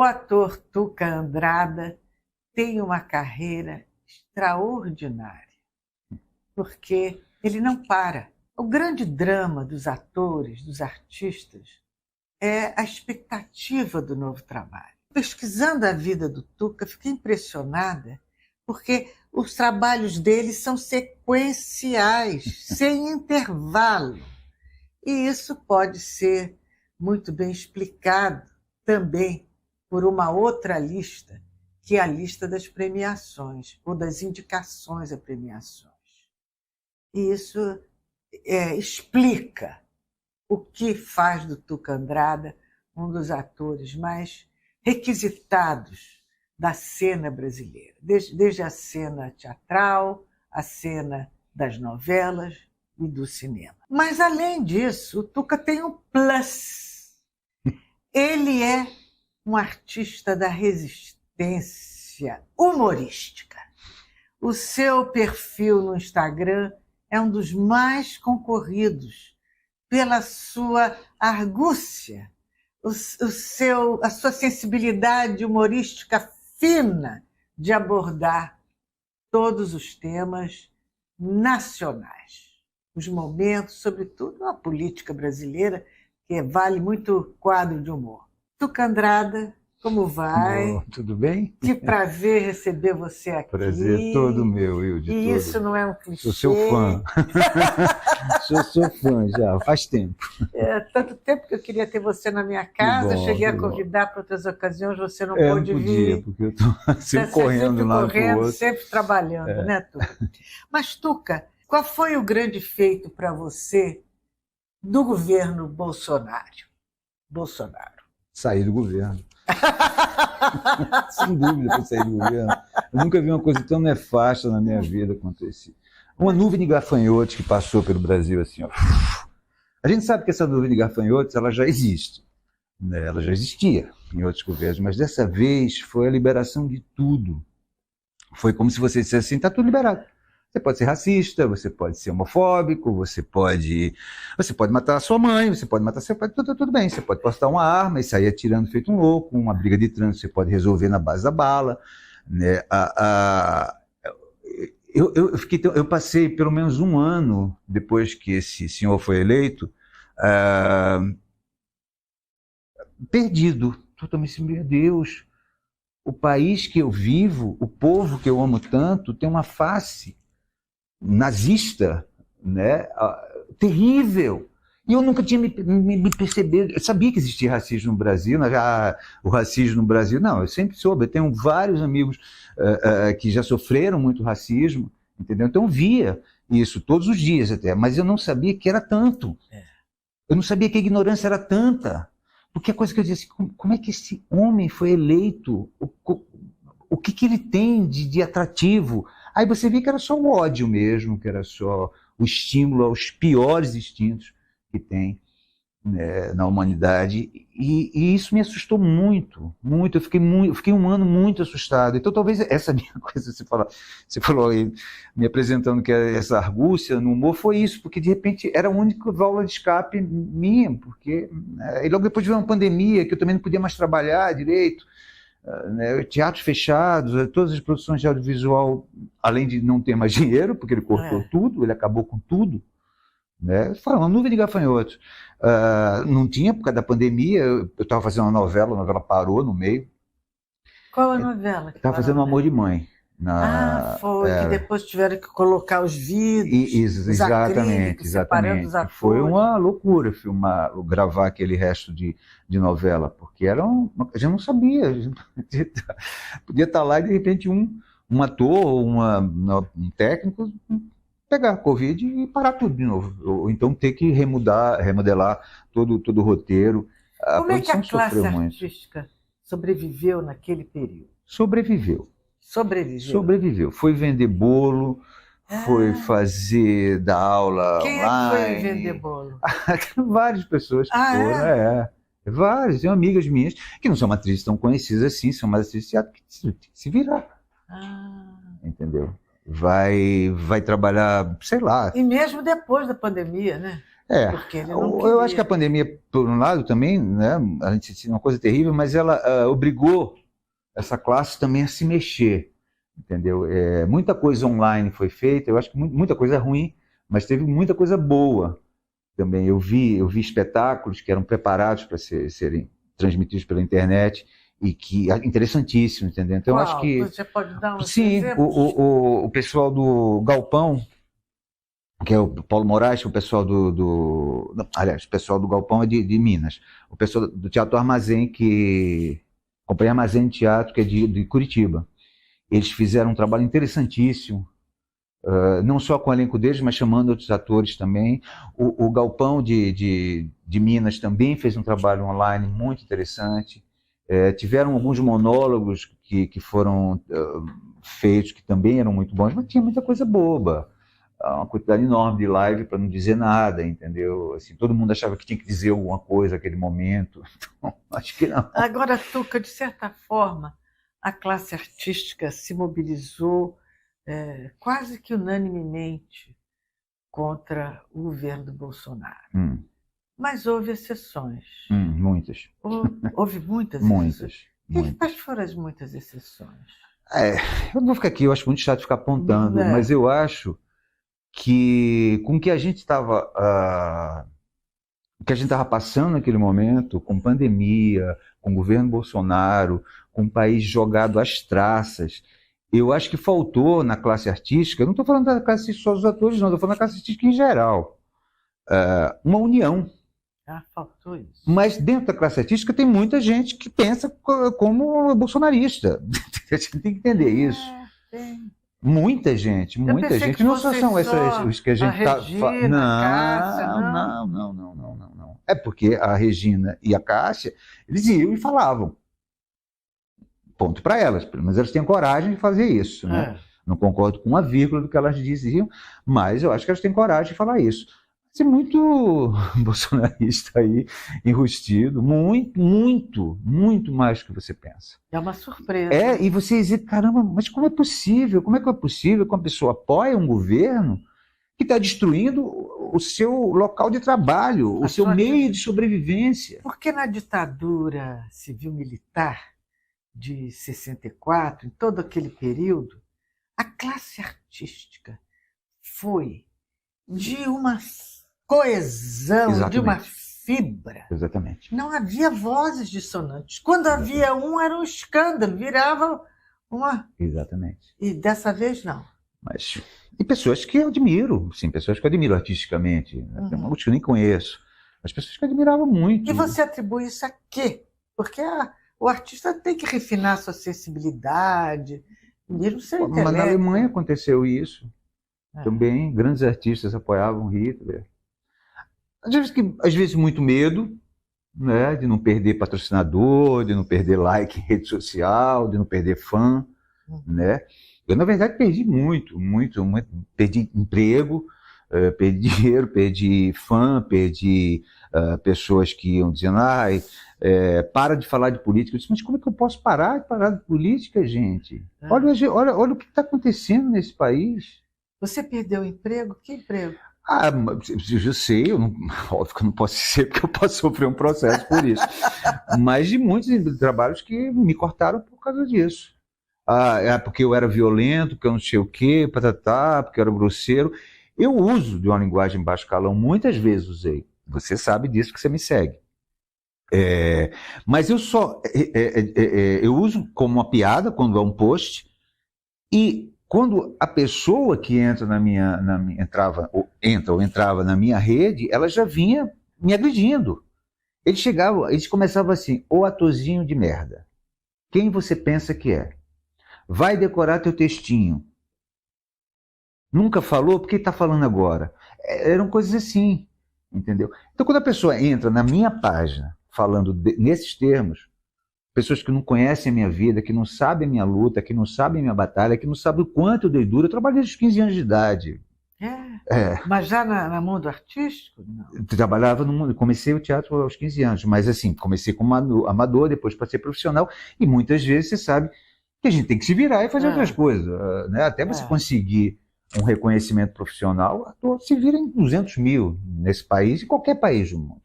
O ator Tuca Andrada tem uma carreira extraordinária, porque ele não para. O grande drama dos atores, dos artistas, é a expectativa do novo trabalho. Pesquisando a vida do Tuca, fiquei impressionada, porque os trabalhos dele são sequenciais, sem intervalo. E isso pode ser muito bem explicado também por uma outra lista, que é a lista das premiações, ou das indicações a premiações. E isso explica o que faz do Tuca Andrada um dos atores mais requisitados da cena brasileira, desde a cena teatral, a cena das novelas e do cinema. Mas, além disso, o Tuca tem um plus. Ele é um artista da resistência humorística. O seu perfil no Instagram é um dos mais concorridos pela sua argúcia, a sua sensibilidade humorística fina de abordar todos os temas nacionais, os momentos, sobretudo a política brasileira, que vale muito quadro de humor. Tuca Andrada, como vai? Oh, tudo bem? Que prazer receber você aqui. Prazer todo meu, Hilde. E isso não é um clichê. Sou seu fã. sou fã já, faz tempo. Tanto tempo que eu queria ter você na minha casa, bom, cheguei a convidar para outras ocasiões, você não pôde não vir. podia, porque eu estou sempre correndo lá para o outro. Sempre trabalhando, né, Tuca? Mas, Tuca, qual foi o grande feito para você do governo Bolsonaro? Sair do governo. Sem dúvida, para sair do governo. Eu nunca vi uma coisa tão nefasta na minha vida quanto esse. Uma nuvem de gafanhotos que passou pelo Brasil assim, ó. A gente sabe que essa nuvem de gafanhotos ela já existe, né? Ela já existia em outros governos, mas dessa vez foi a liberação de tudo. Foi como se você dissesse assim, está tudo liberado. Você pode ser racista, você pode ser homofóbico, você pode matar a sua mãe, você pode matar seu pai, tudo bem. Você pode postar uma arma e sair atirando feito um louco, uma briga de trânsito você pode resolver na base da bala, né? Eu passei pelo menos um ano depois que esse senhor foi eleito, perdido, totalmente, meu Deus, o país que eu vivo, o povo que eu amo tanto, tem uma face nazista, né? Terrível. E eu nunca tinha me percebido. Eu sabia que existia racismo no Brasil, o racismo no Brasil, não, eu sempre soube. Eu tenho vários amigos que já sofreram muito racismo, entendeu? Então eu via isso todos os dias até, mas eu não sabia que era tanto. Eu não sabia que a ignorância era tanta. Porque a coisa que eu dizia assim, como é que esse homem foi eleito? O que ele tem de atrativo? Aí você vê que era só o ódio mesmo, que era só o estímulo aos piores instintos que tem, né, na humanidade. E isso me assustou muito, muito. Eu fiquei um ano muito assustado. Então talvez essa minha coisa, você falou aí, me apresentando que essa argúcia no humor, foi isso, porque de repente era a única válvula de escape minha, porque e logo depois veio uma pandemia, que eu também não podia mais trabalhar direito, né, teatros fechados, todas as produções de audiovisual, além de não ter mais dinheiro, porque ele cortou tudo, ele acabou com tudo, né? Uma nuvem de gafanhotos. Não tinha, por causa da pandemia, eu estava fazendo uma novela, a novela parou no meio. Qual a novela? Estava fazendo Amor de Mãe. Que depois tiveram que colocar os vidros, exatamente. Separando os atores. Foi uma loucura gravar aquele resto de novela, porque a gente não sabia, a gente podia estar lá e de repente um ator, um técnico pegar Covid e parar tudo de novo, ou então ter que remodelar todo o roteiro. Como é que a classe artística sobreviveu naquele período? Sobreviveu. Foi vender bolo, foi dar aula Quem online. Quem foi vender bolo? Várias pessoas que foram. Várias. Tem amigas minhas que não são atrizes tão conhecidas assim, são mais atrizes de teatro que se virar. Entendeu? Vai trabalhar, sei lá. E mesmo depois da pandemia, né? porque ele não eu acho que a queria. pandemia, por um lado, também, né, a gente tinha uma coisa terrível, mas ela obrigou essa classe também a se mexer, entendeu? Muita coisa online foi feita, eu acho que muita coisa ruim, mas teve muita coisa boa também. Eu vi espetáculos que eram preparados para serem transmitidos pela internet e que interessantíssimo, entendeu? Então eu acho Qual? que Você pode dar uns sim, exemplos? o pessoal do Galpão, que é o Paulo Moraes, o pessoal não, aliás, o pessoal do Galpão é de Minas. O pessoal do Teatro Armazém, Companhia Armazém de Teatro, que é de Curitiba. Eles fizeram um trabalho interessantíssimo, não só com o elenco deles, mas chamando outros atores também. O Galpão de Minas também fez um trabalho online muito interessante. Tiveram alguns monólogos que foram feitos, que também eram muito bons, mas tinha muita coisa boba. Uma quantidade enorme de live para não dizer nada, entendeu? Assim, todo mundo achava que tinha que dizer alguma coisa naquele momento. Então, acho que não. Agora, Tuca, de certa forma, a classe artística se mobilizou quase que unanimemente contra o governo do Bolsonaro. Mas houve exceções. Muitas. Houve muitas exceções. Quais foram as muitas exceções? Eu não vou ficar aqui, eu acho muito chato ficar apontando, mas eu acho que com o que a gente estava passando naquele momento, com pandemia, com o governo Bolsonaro, com o país jogado às traças, eu acho que faltou na classe artística, eu não estou falando da classe artística só dos atores, não, estou falando da classe artística em geral, uma união. Faltou isso. Mas dentro da classe artística tem muita gente que pensa como bolsonarista. A gente tem que entender isso. Tem. Muita gente. Não só são os que a gente está falando. Não. É porque a Regina e a Cássia, eles iam e falavam. Ponto para elas, mas elas têm coragem de fazer isso. Né? Não concordo com uma vírgula do que elas diziam, mas eu acho que elas têm coragem de falar isso. Você é muito bolsonarista aí, enrustido, muito mais do que você pensa. É uma surpresa. E você diz, caramba, mas como é possível? Como é que é possível que uma pessoa apoie um governo que está destruindo o seu local de trabalho, o seu meio de sobrevivência? Porque na ditadura civil-militar de 64, em todo aquele período, a classe artística foi de uma coesão, Exatamente. De uma fibra. Exatamente. Não havia vozes dissonantes. Quando havia era um escândalo, virava uma... Exatamente. E dessa vez, não. E pessoas que eu admiro, sim, pessoas que eu admiro artisticamente. Tem muitos que eu nem conheço. Mas pessoas que eu admirava muito. E você atribui isso a quê? Porque o artista tem que refinar sua sensibilidade, mesmo seu intelecto. Mas na Alemanha aconteceu isso. Também grandes artistas apoiavam Hitler. Às vezes muito medo, né, de não perder patrocinador, de não perder like em rede social, de não perder fã, né? Eu, na verdade, perdi muito. Perdi emprego, perdi dinheiro, perdi fã, perdi pessoas que iam dizendo, para de falar de política. Eu disse, mas como é que eu posso parar de política, gente? Olha o que está acontecendo nesse país. Você perdeu o emprego? Que emprego? Eu sei, óbvio que eu não posso dizer porque eu posso sofrer um processo por isso. Mas de muitos trabalhos que me cortaram por causa disso. Porque eu era violento, porque eu não sei o quê, porque eu era grosseiro. Eu uso de uma linguagem baixo calão, muitas vezes usei. Você sabe disso que você me segue. Mas eu eu uso como uma piada quando é um post, e quando a pessoa que entra entrava na minha rede, ela já vinha me agredindo. Eles começavam assim, ô atorzinho de merda, quem você pensa que é? Vai decorar teu textinho. Nunca falou, por que está falando agora? Eram coisas assim, entendeu? Então quando a pessoa entra na minha página, falando nesses termos, pessoas que não conhecem a minha vida, que não sabem a minha luta, que não sabem a minha batalha, que não sabem o quanto eu dei duro. Eu trabalhei desde os 15 anos de idade. Mas já no mundo artístico? Não. Eu trabalhava no mundo, comecei o teatro aos 15 anos, mas assim, comecei como amador, depois passei profissional, e muitas vezes você sabe que a gente tem que se virar e fazer outras coisas, né? Até você conseguir um reconhecimento profissional, o ator se vira em 200 mil nesse país, em qualquer país do mundo.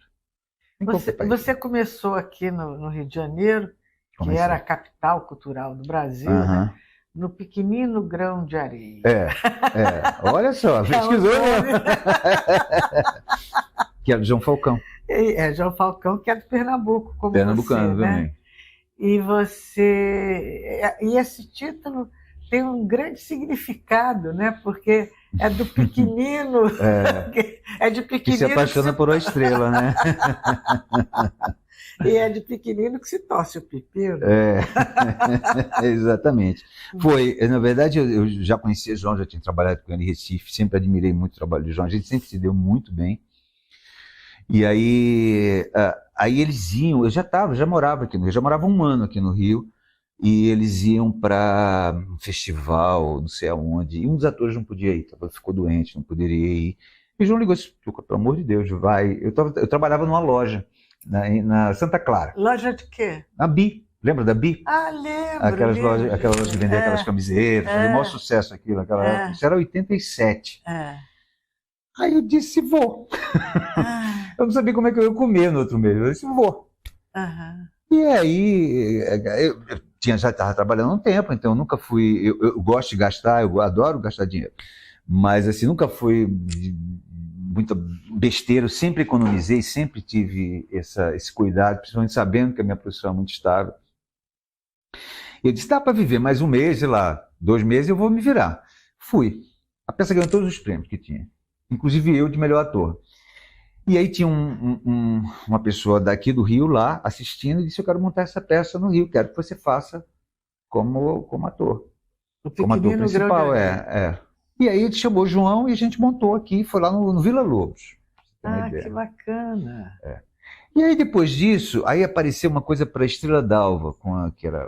Você começou aqui no Rio de Janeiro, que Comecei. era a capital cultural do Brasil, né? No Pequenino Grão de Areia. Olha só, pesquisou mesmo. Que é do João Falcão. João Falcão, que é do Pernambuco, como Pernambucano você, né? também. E esse título tem um grande significado, né? Porque é do pequenino, é de pequenino que se apaixona por uma estrela, né? E é de pequenino que se torce o pepino. Exatamente. Foi, na verdade, eu já conhecia João, já tinha trabalhado com ele em Recife, sempre admirei muito o trabalho de João, a gente sempre se deu muito bem. E aí eles iam, eu já morava aqui no Rio, já morava um ano aqui no Rio, e eles iam para um festival, não sei aonde, e um dos atores não podia ir, ficou doente, não poderia ir. E o João ligou e disse, pelo amor de Deus, vai. Eu trabalhava numa loja, na Santa Clara. Loja de quê? Na Bi. Lembra da Bi? Lembro. Aquela loja que vendia aquelas camisetas, fazia o maior sucesso aquilo, época. Isso era 87. Aí eu disse, vou. Eu não sabia como é que eu ia comer no outro mês. Eu disse, vou. E aí, já estava trabalhando um tempo, então eu nunca fui. Eu gosto de gastar, eu adoro gastar dinheiro. Mas assim, nunca fui muita besteira, eu sempre economizei, sempre tive esse cuidado, principalmente sabendo que a minha profissão é muito estável. Eu disse, dá para viver mais um mês, sei lá, 2 meses, eu vou me virar. Fui. A peça ganhou todos os prêmios que tinha, inclusive eu de melhor ator. E aí tinha uma pessoa daqui do Rio lá assistindo e disse, eu quero montar essa peça no Rio, quero que você faça como ator. Como ator principal, E aí ele chamou o João e a gente montou aqui, foi lá no Vila Lobos. Que bacana. E aí depois disso, aí apareceu uma coisa para Estrela d'Alva, que era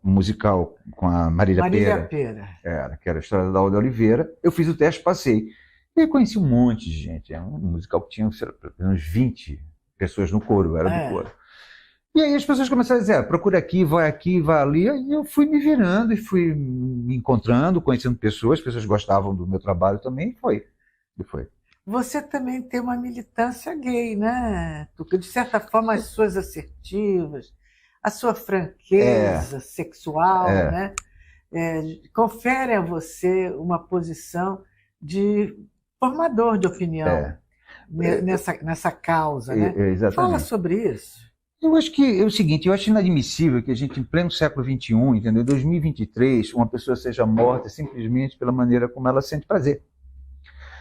um musical com a Marília Pêra. Que era a Estrela d'Alva de Oliveira. Eu fiz o teste, passei. E aí conheci um monte de gente. Era um musical que tinha uns 20 pessoas no coro, era do coro. E aí as pessoas começaram a dizer, procura aqui, vai ali. E eu fui me virando e fui me encontrando, conhecendo pessoas gostavam do meu trabalho também, e foi. Você também tem uma militância gay, né? Porque, de certa forma, as suas assertivas, a sua franqueza sexual, né? Confere a você uma posição de formador de opinião nessa causa, né? Exatamente. Fala sobre isso. Eu acho que é o seguinte, eu acho inadmissível que a gente, em pleno século XXI, entendeu? 2023, uma pessoa seja morta simplesmente pela maneira como ela sente prazer.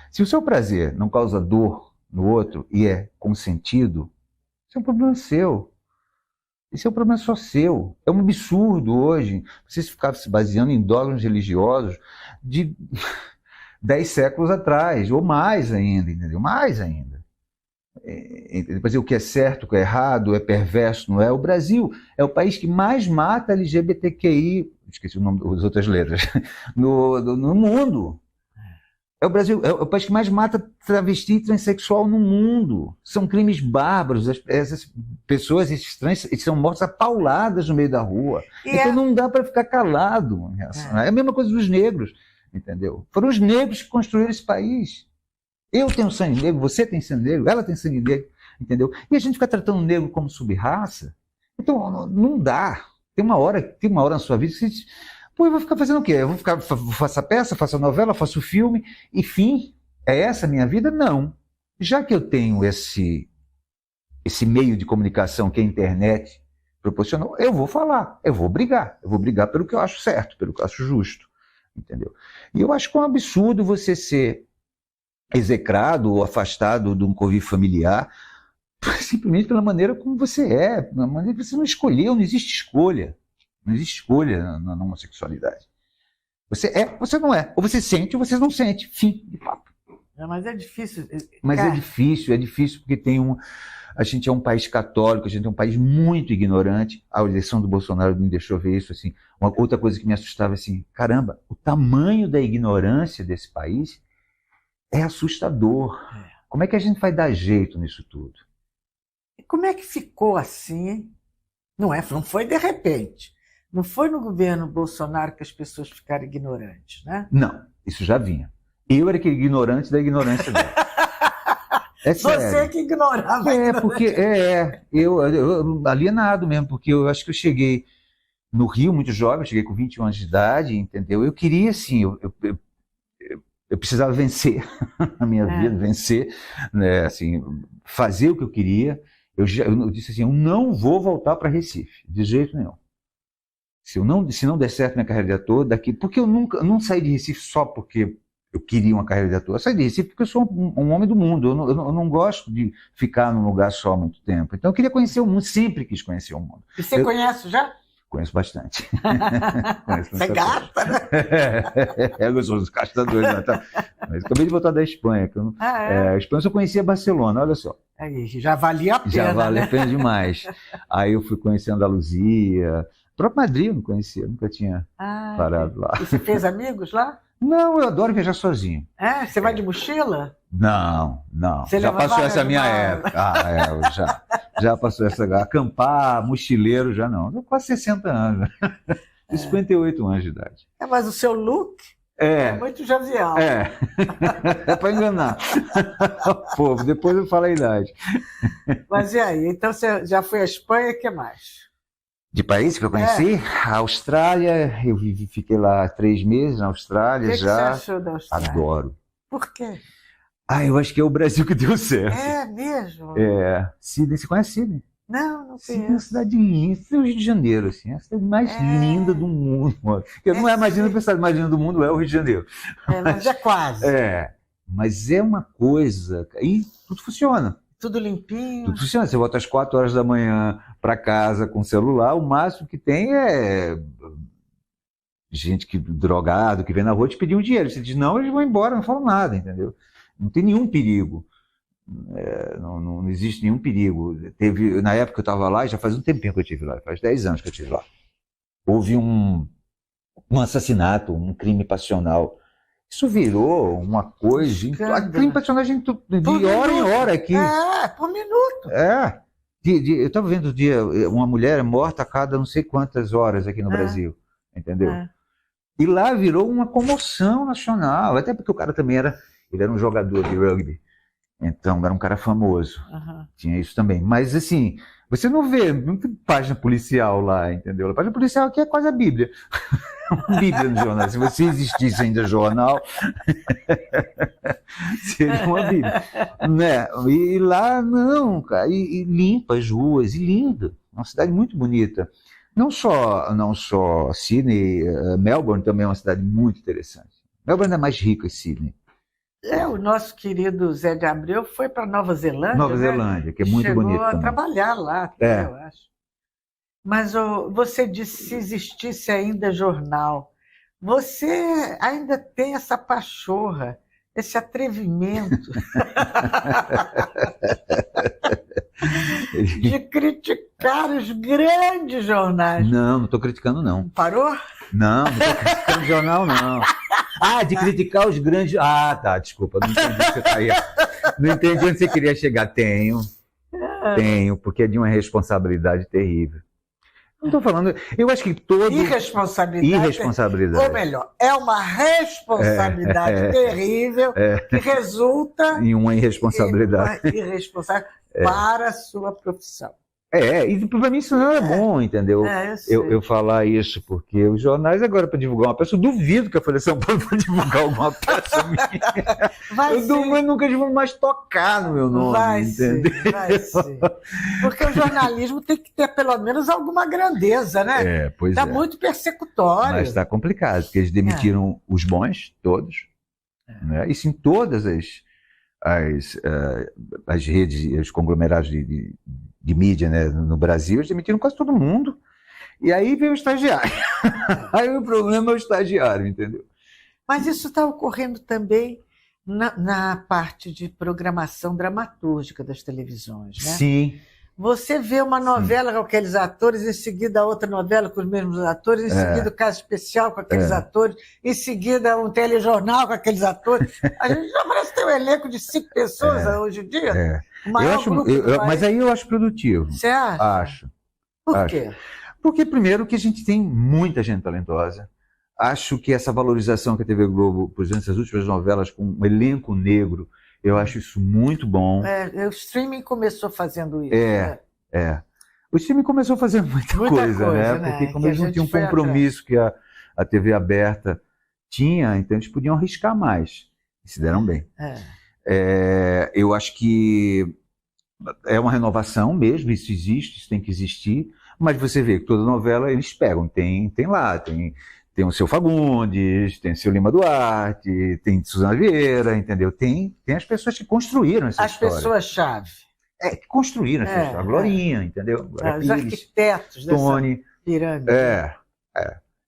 Se o seu prazer não causa dor no outro e é consentido, isso é um problema seu. Esse é um problema só seu. É um absurdo hoje você ficar se baseando em dogmas religiosos de 10 séculos atrás, ou mais ainda, entendeu? Mais ainda. Depois, o que é certo, o que é errado, é perverso, não é? O Brasil é o país que mais mata LGBTQI, esqueci o nome das outras letras, no mundo. É o Brasil, é o país que mais mata travesti e transexual no mundo. São crimes bárbaros. Essas pessoas, esses trans, são mortos a pauladas no meio da rua. Então não dá para ficar calado. É a mesma coisa dos negros, entendeu? Foram os negros que construíram esse país. Eu tenho sangue negro, você tem sangue negro, ela tem sangue negro, entendeu? E a gente fica tratando o negro como subraça. Então não dá. Tem uma hora na sua vida que você... Pô, eu vou ficar fazendo o quê? Faço a peça, faço a novela, faço o filme, e fim? É essa a minha vida? Não. Já que eu tenho esse meio de comunicação que a internet proporcionou, eu vou falar, eu vou brigar pelo que eu acho certo, pelo que eu acho justo, entendeu? E eu acho que é um absurdo você ser execrado ou afastado de um convívio familiar simplesmente pela maneira como você é, pela maneira que você não escolheu, não existe escolha. Não existe escolha na homossexualidade. Você é, você não é. Ou você sente, ou você não sente. Fim de papo. Mas é difícil. Mas é difícil porque a gente é um país católico, a gente é um país muito ignorante. A eleição do Bolsonaro me deixou ver isso assim. Uma outra coisa que me assustava assim, caramba, o tamanho da ignorância desse país é assustador. Como é que a gente vai dar jeito nisso tudo? E como é que ficou assim, hein? Não foi de repente. Não foi no governo Bolsonaro que as pessoas ficaram ignorantes, né? Não. Isso já vinha. Eu era aquele ignorante da ignorância dela. É sério. Você que ignorava a ignorância. Porque eu alienado mesmo, porque eu acho que eu cheguei no Rio muito jovem, eu cheguei com 21 anos de idade, entendeu? Eu queria, assim, eu precisava vencer a minha vida, vencer, né, assim, fazer o que eu queria. Eu disse assim, eu não vou voltar para Recife, de jeito nenhum. Se não der certo minha carreira de ator, porque eu não saí de Recife só porque eu queria uma carreira de ator. Eu saí de Recife porque eu sou um homem do mundo. Eu não gosto de ficar num lugar só há muito tempo. Então eu queria conhecer o mundo, sempre quis conhecer o mundo. E você conhece já? Conheço bastante. Você gasta, né? Eu sou dos castadores. Mas acabei de voltar da Espanha. A Espanha eu só conhecia Barcelona, olha só. Aí, já valia a pena. Já vale né? a pena demais. Aí eu fui conhecer Andaluzia. O próprio Madrid eu não conhecia, nunca tinha parado lá. E você fez amigos lá? Não, eu adoro viajar sozinho. Você vai de mochila? Não. Você já passou essa minha época. Já passou essa. Acampar, mochileiro, já não. Eu quase 60 anos. 58 anos de idade. Mas o seu look é muito jovial. É para enganar o povo. Depois eu falo a idade. Mas e aí? Então você já foi à Espanha, o que mais? De países que eu conheci? A Austrália, eu fiquei lá 3 meses na Austrália. O que já. você achou da Austrália? Adoro. Por quê? Eu acho que é o Brasil que deu certo. É mesmo? Sydney, você conhece Sydney? Não Sydney é uma conheço. cidade linda, é o Rio de Janeiro, assim, é a cidade mais linda do mundo. Eu não imagino que a cidade mais linda do mundo é o Rio de Janeiro. Mas é quase. Mas é uma coisa, e tudo funciona. Tudo limpinho. Tudo funciona. Você volta às 4 horas da manhã para casa com o celular, o máximo que tem é gente drogado que vem na rua te pedir um dinheiro. Você diz não, eles vão embora, não falam nada, entendeu? Não tem nenhum perigo. Não existe nenhum perigo. Na época que eu estava lá, já faz um tempinho que eu estive lá, faz 10 anos que eu estive lá. Houve um assassinato, um crime passional. Isso virou uma coisa. Crime passional de hora em hora aqui. Por minuto. Eu estava vendo o dia, uma mulher morta a cada não sei quantas horas aqui no Brasil, entendeu? E lá virou uma comoção nacional, até porque o cara também era um jogador de rugby, então era um cara famoso, tinha isso também. Mas assim, você não tem página policial lá, entendeu? A página policial aqui é quase a Bíblia. Bíblia no jornal. Se você existisse ainda jornal, seria uma Bíblia. Né? E lá não, cara, e limpa as ruas, e linda. Uma cidade muito bonita. Não só Sydney, Melbourne também é uma cidade muito interessante. Melbourne é mais rica que Sydney. O nosso querido Zé de Abreu foi para Nova Zelândia. Nova Zelândia, que é muito bonito também. Chegou a trabalhar lá, eu acho. Mas você disse se existisse ainda jornal. Você ainda tem essa pachorra, esse atrevimento de criticar os grandes jornais. Não estou criticando, não. Parou? Não estou criticando jornal, não. De criticar os grandes... tá, desculpa, não entendi onde você está aí. Não entendi onde você queria chegar. Tenho, porque é de uma responsabilidade terrível. Não estou falando... Eu acho que todo... Irresponsabilidade. Ou melhor, é uma responsabilidade terrível que resulta... em uma irresponsabilidade. Para a sua profissão. E para mim isso não é bom, entendeu? Eu falar isso, porque os jornais agora para divulgar uma peça, eu duvido que a Folha de São Paulo vai divulgar alguma peça minha. Eu nunca vou mais tocar no meu nome, entendeu? Vai ser. Porque o jornalismo tem que ter pelo menos alguma grandeza, né? Pois Está muito persecutório. Mas está complicado, porque eles demitiram os bons, todos, né? E sim, todas as redes, os conglomerados de mídia, né, no Brasil, eles demitiram quase todo mundo. E aí veio o estagiário. Aí o problema é o estagiário, entendeu? Mas isso está ocorrendo também na parte de programação dramatúrgica das televisões, né? Sim. Você vê uma novela com aqueles atores, em seguida outra novela com os mesmos atores, em seguida o caso especial com aqueles atores, em seguida um telejornal com aqueles atores. A gente já parece ter um elenco de 5 pessoas hoje em dia. Mas aí eu acho produtivo. Você acha? Acho. Por quê? Porque, primeiro, que a gente tem muita gente talentosa. acho que essa valorização que a TV Globo, por exemplo, essas últimas novelas com um elenco negro, eu acho isso muito bom. O streaming começou fazendo isso, né? O time começou a fazer muita coisa, né? Porque como eles não tinham um compromisso que a TV aberta tinha, então eles podiam arriscar mais. E se deram bem. Eu acho que é uma renovação mesmo, isso existe, isso tem que existir, mas você vê que toda novela eles pegam, tem lá, tem o Seu Fagundes, tem o Seu Lima Duarte, tem Suzana Vieira, entendeu? Tem as pessoas que construíram essa história. As pessoas-chave. Que construíram essa história. A Glorinha, entendeu? Os arquitetos Tony, dessa pirâmide.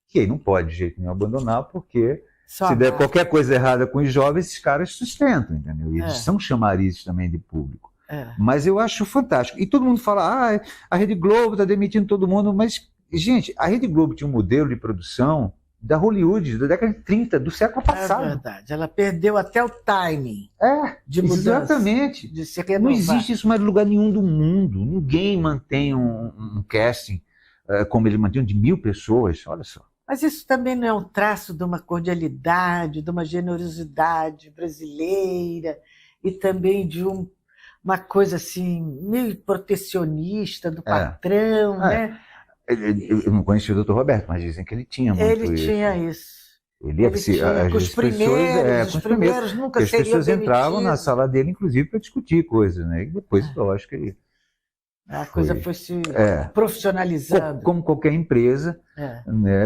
Que aí não pode de jeito nenhum abandonar, porque Só se der qualquer coisa errada com os jovens, esses caras sustentam, entendeu? E eles são chamarizes também de público. Mas eu acho fantástico. E todo mundo fala, a Rede Globo está demitindo todo mundo, mas, gente, a Rede Globo tinha um modelo de produção da Hollywood, da década de 30, do século passado. É verdade, ela perdeu até o timing de mudança. Exatamente. De se renovar. Não existe isso mais em lugar nenhum do mundo. Ninguém mantém um casting como ele mantém, de 1.000 pessoas, olha só. Mas isso também não é um traço de uma cordialidade, de uma generosidade brasileira e também de uma coisa assim, meio protecionista do patrão, né? Eu não conheci o Dr. Roberto, mas dizem que ele tinha muito isso. Ele tinha isso. Ele tinha, com os primeiros nunca seriam demitidos. As pessoas entravam na sala dele, inclusive, para discutir coisas, né? E depois, lógico que ele... A coisa foi se profissionalizando. Como qualquer empresa, né,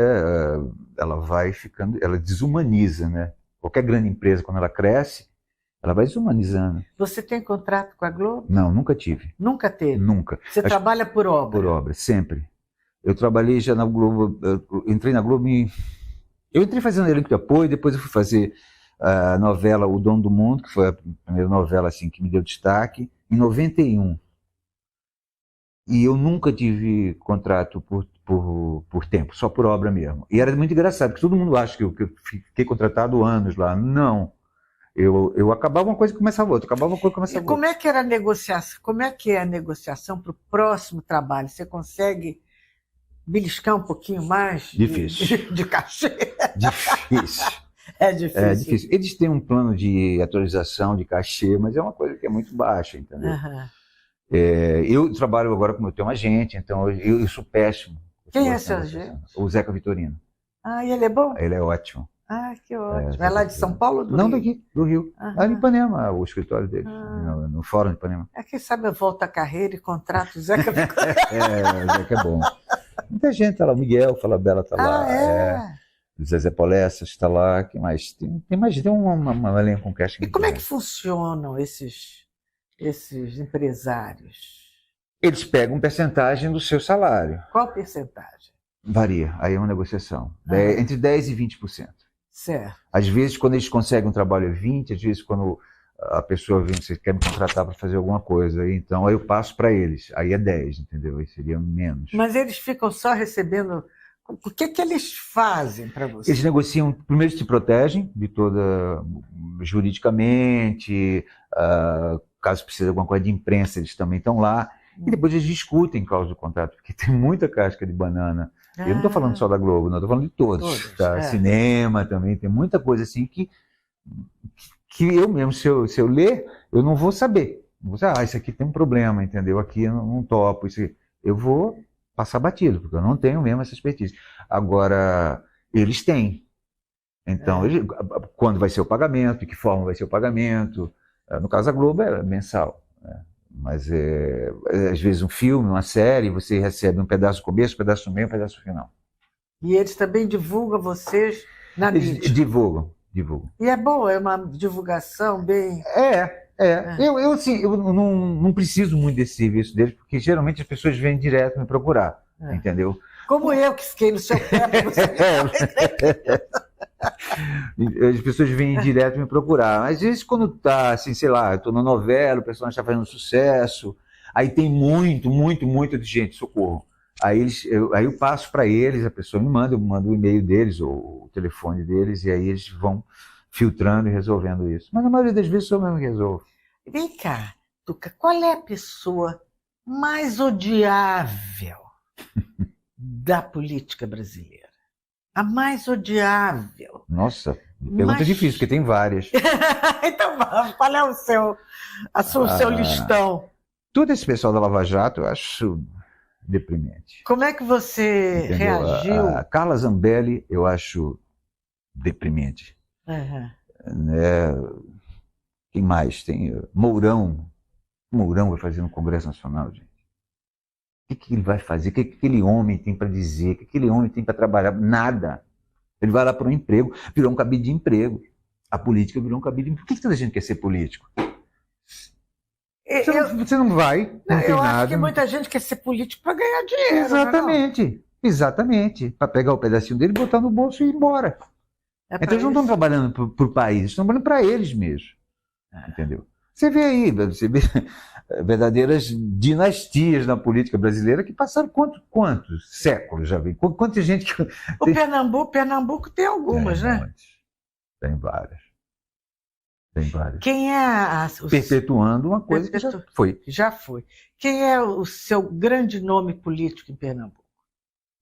ela vai ficando, ela desumaniza, né? Qualquer grande empresa, quando ela cresce, ela vai desumanizando. Você tem contrato com a Globo? Não, nunca tive. Nunca teve? Nunca. Você trabalha por obra? Por obra, sempre. Eu trabalhei já na Globo, entrei na Globo eu entrei fazendo elenco de apoio, depois eu fui fazer a novela O Dono do Mundo, que foi a primeira novela assim, que me deu destaque, em 91. E eu nunca tive contrato por tempo, só por obra mesmo. E era muito engraçado, porque todo mundo acha que eu fiquei contratado anos lá. Não. Eu acabava uma coisa e começava outra, acabava uma coisa e começava outra. Como é que era a negociação? Como é que é a negociação para o próximo trabalho? Você consegue beliscar um pouquinho mais de cachê? Difícil. É difícil. É difícil. Eles têm um plano de atualização de cachê, mas é uma coisa que é muito baixa, entendeu? Eu trabalho agora como eu tenho um agente, então eu sou péssimo. Quem é seu agente? O Zeca Vitorino. E ele é bom? Ele é ótimo. Que ótimo. É lá de São Paulo ou do Rio? Não, daqui, do Rio. Lá em Ipanema, o escritório dele, no Fórum de Ipanema. Quem sabe eu volto à carreira e contrato o Zeca Vitorino. O Zeca é bom. Muita gente está lá, o Miguel Falabella está lá. O Zezé Polessas está lá, que mais? Tem uma elenco com casting. E como é que funcionam esses empresários? Eles pegam percentagem do seu salário. Qual percentagem? Varia, aí é uma negociação. Entre 10% e 20%. Certo. Às vezes, quando eles conseguem um trabalho, é 20%, às vezes, quando a pessoa vem, você quer me contratar para fazer alguma coisa, então aí eu passo para eles, aí é 10%, entendeu? Aí seria menos. Mas eles ficam só recebendo... O que eles fazem para você? Eles negociam, primeiro se protegem de toda, juridicamente, caso precise de alguma coisa de imprensa, eles também estão lá, e depois eles discutem cláusula do contrato, porque tem muita casca de banana. Eu não estou falando só da Globo, não, estou falando de todos. Tá? Cinema também, tem muita coisa assim que eu mesmo, se eu ler, eu não vou saber. Não vou dizer, isso aqui tem um problema, entendeu? Aqui eu não topo, isso aqui. Eu vou passar batido, porque eu não tenho mesmo essa expertise. Agora, eles têm. Então, quando vai ser o pagamento, de que forma vai ser o pagamento. No caso da Globo, é mensal. Né? Mas, às vezes, um filme, uma série, você recebe um pedaço no começo, um pedaço no meio, um pedaço no final. E eles também divulgam vocês na mídia? Divulgam. E é bom, é uma divulgação bem... Eu não preciso muito desse serviço deles, porque geralmente as pessoas vêm direto me procurar, entendeu? Como eu que fiquei no seu pé. As pessoas vêm direto me procurar. Às vezes, quando tá, assim, sei lá, eu tô na novela, o personagem está fazendo sucesso, aí tem muito de gente, socorro. Aí eu passo para eles, a pessoa me manda, eu mando o e-mail deles, ou o telefone deles, e aí eles vão filtrando e resolvendo isso. Mas na maioria das vezes sou eu mesmo que resolvo. Vem cá, Tuca, qual é a pessoa mais odiável da política brasileira? A mais odiável. Nossa, pergunta difícil, porque tem várias. Então vamos, qual é o seu listão? Todo esse pessoal da Lava Jato eu acho deprimente. Como é que você Entendeu? reagiu? A Carla Zambelli eu acho deprimente. Uhum. Né? Quem mais? Tem Mourão. Mourão vai fazer no Congresso Nacional, gente. O que ele vai fazer? O que aquele homem tem para dizer? O que aquele homem tem para trabalhar? Nada. Ele vai lá para um emprego, virou um cabide de emprego. A política virou um cabide de emprego. Por que toda a gente quer ser político? Você não vai, não tem eu nada. acho que muita gente quer ser político para ganhar dinheiro. Exatamente, exatamente. Para pegar o pedacinho dele, botar no bolso e ir embora. Então eles não estão trabalhando para o país, eles estão trabalhando para eles mesmos. Entendeu? Você vê aí, você vê verdadeiras dinastias na política brasileira que passaram quantos séculos já vi? Quanta gente que... Pernambuco tem algumas, né? Tem várias. Tem várias. Quem é perpetuando uma coisa que já foi. Já foi. Quem é o seu grande nome político em Pernambuco?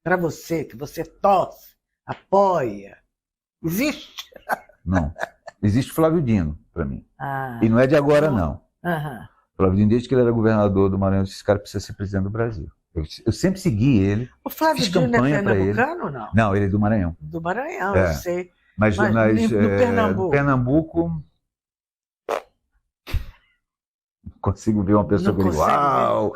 Para você, que você torce, apoia. Existe? Não. Existe Flávio Dino, para mim. E não é de agora, não. Flávio Dino, desde que ele era governador do Maranhão, esse cara precisa ser presidente do Brasil. Eu sempre segui ele. O Flávio Dino é pernambucano ou não? Não, ele é do Maranhão. Do Maranhão, eu sei. Mas no Pernambuco, consigo ver uma pessoa que diz, uau,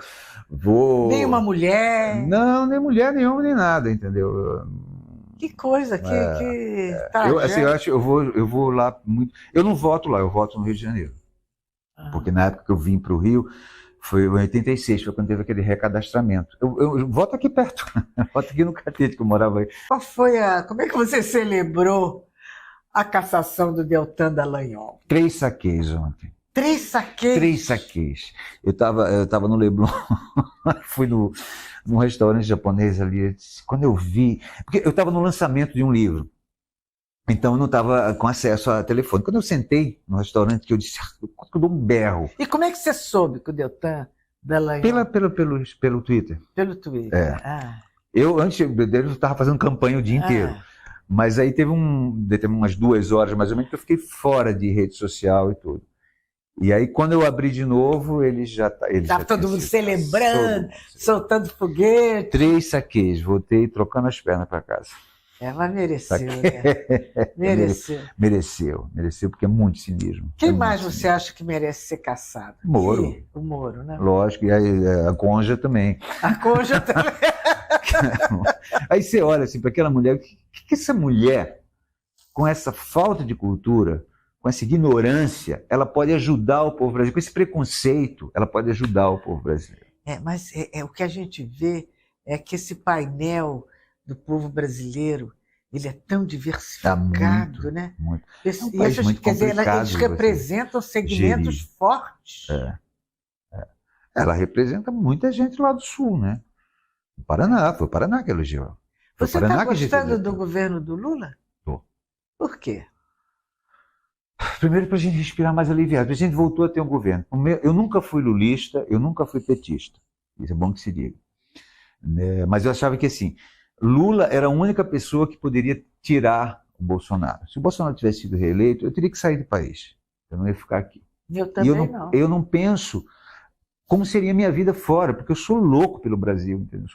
vou... Nem uma mulher. Não, nem mulher, nem homem, nem nada, entendeu? Que coisa, eu vou lá muito. Eu não voto lá, eu voto no Rio de Janeiro. Porque na época que eu vim para o Rio, foi em 86, foi quando teve aquele recadastramento. Eu voto aqui perto, voto aqui no Catete, que eu morava aí. Como é que você celebrou a cassação do Deltan Dallagnol? 3 saqueios ontem. 3 saqueios? 3 saqueios. Eu tava no Leblon, fui num restaurante japonês ali, quando eu vi... Porque eu estava no lançamento de um livro, então eu não estava com acesso a telefone. Quando eu sentei no restaurante, que eu disse, eu dou um berro. E como é que você soube que o Deltan Dallagnol... Pelo Twitter. Pelo Twitter. Eu, antes dele, eu estava fazendo campanha o dia inteiro. Mas aí teve umas 2 horas, mais ou menos, que eu fiquei fora de rede social e tudo. E aí, quando eu abri de novo, ele já estava todo mundo celebrando, soltando foguete. 3 saqueios, voltei trocando as pernas para casa. Ela mereceu, né? Mereceu, porque é muito cinismo. Quem mais você acha que merece ser caçado? Moro. O Moro, né? Lógico, e a Conja também. A Conja também. Aí você olha assim para aquela mulher, o que essa mulher, com essa falta de cultura, com essa ignorância, ela pode ajudar o povo brasileiro, com esse preconceito, ela pode ajudar o povo brasileiro. Mas o que a gente vê é que esse painel do povo brasileiro, ele é tão diversificado, né? Muito. E eles representam segmentos fortes. Ela representa muita gente lá do Sul, né? O Paraná, foi o Paraná que elogiou. Você está gostando do governo do Lula? Tô. Por quê? Primeiro, para a gente respirar mais aliviado. A gente voltou a ter um governo. Eu nunca fui lulista, eu nunca fui petista. Isso é bom que se diga. Mas eu achava que, assim, Lula era a única pessoa que poderia tirar o Bolsonaro. Se o Bolsonaro tivesse sido reeleito, eu teria que sair do país. Eu não ia ficar aqui. Eu também não. Eu não penso como seria a minha vida fora, porque eu sou louco pelo Brasil, entendeu?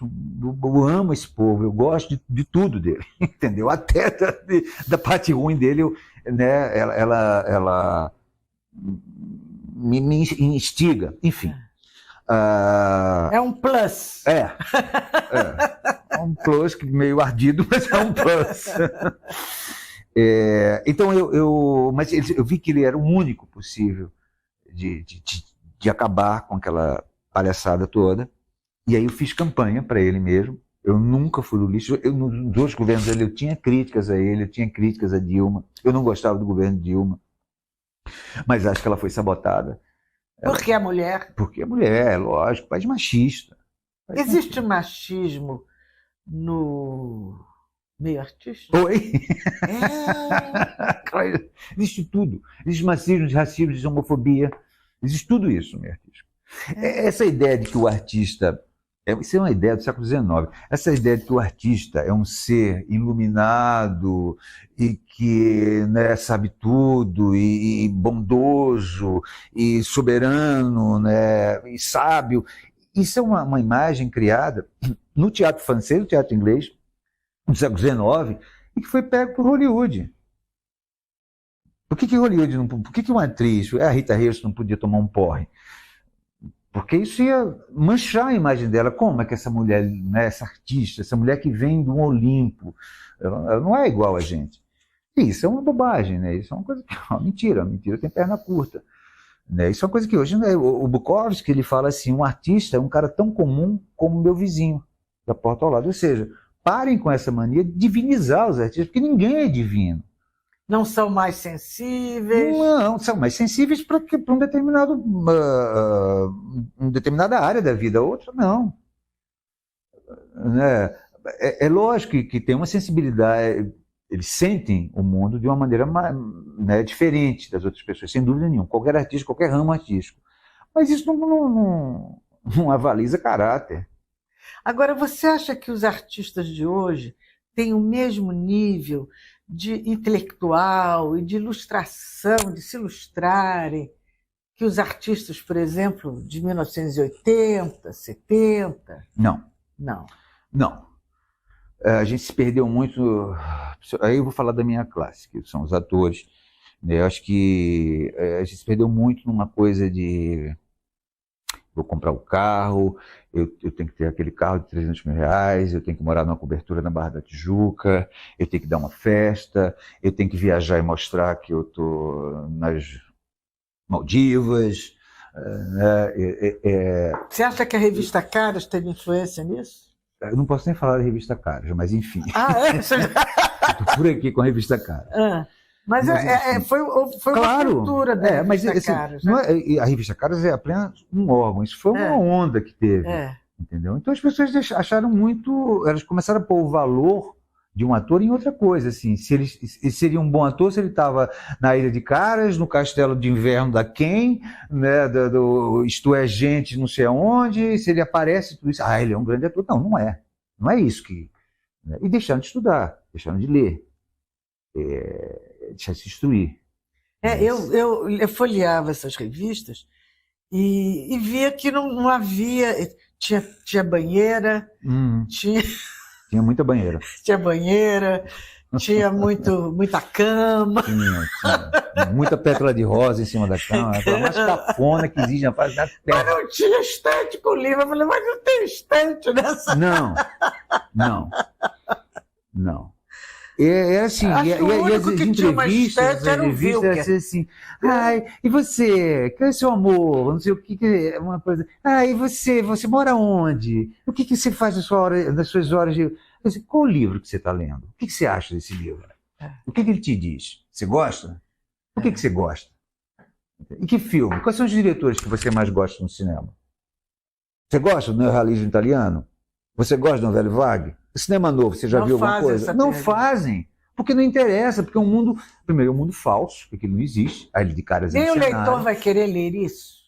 Eu amo esse povo, eu gosto de tudo dele, entendeu? Até da parte ruim dele, ela me instiga, enfim. É um plus. É um plus meio ardido, mas é um plus. Então mas eu vi que ele era o único possível de acabar com aquela palhaçada toda, e aí eu fiz campanha para ele mesmo. Eu nunca fui lulista. Nos 2 governos dele eu tinha críticas a ele, eu tinha críticas a Dilma, eu não gostava do governo de Dilma, mas acho que ela foi sabotada. Porque a mulher? Porque a mulher, lógico, país machista. Existe machismo no meio artístico? Oi? Existe tudo. Existe machismo, homofobia. Existe tudo isso no meio artístico. Essa ideia de que o artista Isso é uma ideia do século XIX. Essa ideia de que o artista é um ser iluminado e que, né, sabe tudo, e bondoso, e soberano, né, e sábio. Isso é uma imagem criada no teatro francês, no teatro inglês, no século XIX, e que foi pego por Hollywood. Por que Hollywood não... Por que uma atriz, a Rita Hayworth, não podia tomar um porre? Porque isso ia manchar a imagem dela. Como é que essa mulher, né, essa artista, essa mulher que vem do Olimpo, ela não é igual a gente? E isso é uma bobagem, né? Isso é uma coisa que... mentira tem perna curta. Né? Isso é uma coisa que hoje... Né, o Bukowski, ele fala assim, um artista é um cara tão comum como o meu vizinho, da porta ao lado. Ou seja, parem com essa mania de divinizar os artistas, porque ninguém é divino. Não são mais sensíveis? Não, são mais sensíveis para um determinado, uma determinada área da vida, outra não. Né? É lógico que tem uma sensibilidade, eles sentem o mundo de uma maneira, né, diferente das outras pessoas, sem dúvida nenhuma, qualquer artista, qualquer ramo artístico. Mas isso não avaliza caráter. Agora, você acha que os artistas de hoje têm o mesmo nível de intelectual e de ilustração, de se ilustrarem, que os artistas, por exemplo, de 1980, 70? Não. Não. Não. A gente se perdeu muito... Aí eu vou falar da minha classe, que são os atores. Eu acho que a gente se perdeu muito numa coisa de... Vou comprar o carro, eu tenho que ter aquele carro de 300 mil reais, eu tenho que morar numa cobertura na Barra da Tijuca, eu tenho que dar uma festa, eu tenho que viajar e mostrar que eu estou nas Maldivas. Você acha que a revista Caras teve influência nisso? Eu não posso nem falar da revista Caras, mas enfim. Estou por aqui com a revista Caras. Mas foi claro, uma cultura da revista mas, assim, Caras. Não é, a revista Caras é apenas um órgão, isso foi uma onda que teve. Entendeu? Então as pessoas acharam muito, elas começaram a pôr o valor de um ator em outra coisa, assim, se ele seria um bom ator se ele estava na Ilha de Caras, no Castelo de Inverno da Quem, né, Isto é Gente não sei aonde, se ele aparece tudo isso, ele é um grande ator. Não é isso que... Né? E deixaram de estudar, deixaram de ler, deixaram de se instruir. Eu folheava essas revistas e via que não havia... Tinha banheira, Tinha muita banheira. Tinha banheira, tinha muita cama. Tinha muita pétala de rosa em cima da cama. Aquela mais cafona que exige na face da terra. Mas não tinha estante com livro. Eu falei, mas não tem estante nessa... Não. É assim, e as entrevistas assim, e você, que é o seu amor, não sei o que é uma coisa, e você mora onde? O que você faz nas suas horas de... Qual o livro que você está lendo? O que você acha desse livro? O que ele te diz? Você gosta? Por que você gosta? E que filme? Quais são os diretores que você mais gosta no cinema? Você gosta do neorrealismo italiano? Você gosta do Novello Vague? O cinema novo, você já viu alguma coisa? Não fazem, porque não interessa, porque é um mundo... Primeiro, é um mundo falso, porque não existe. A Ilha de Caras é um cenário. Nem o leitor vai querer ler isso.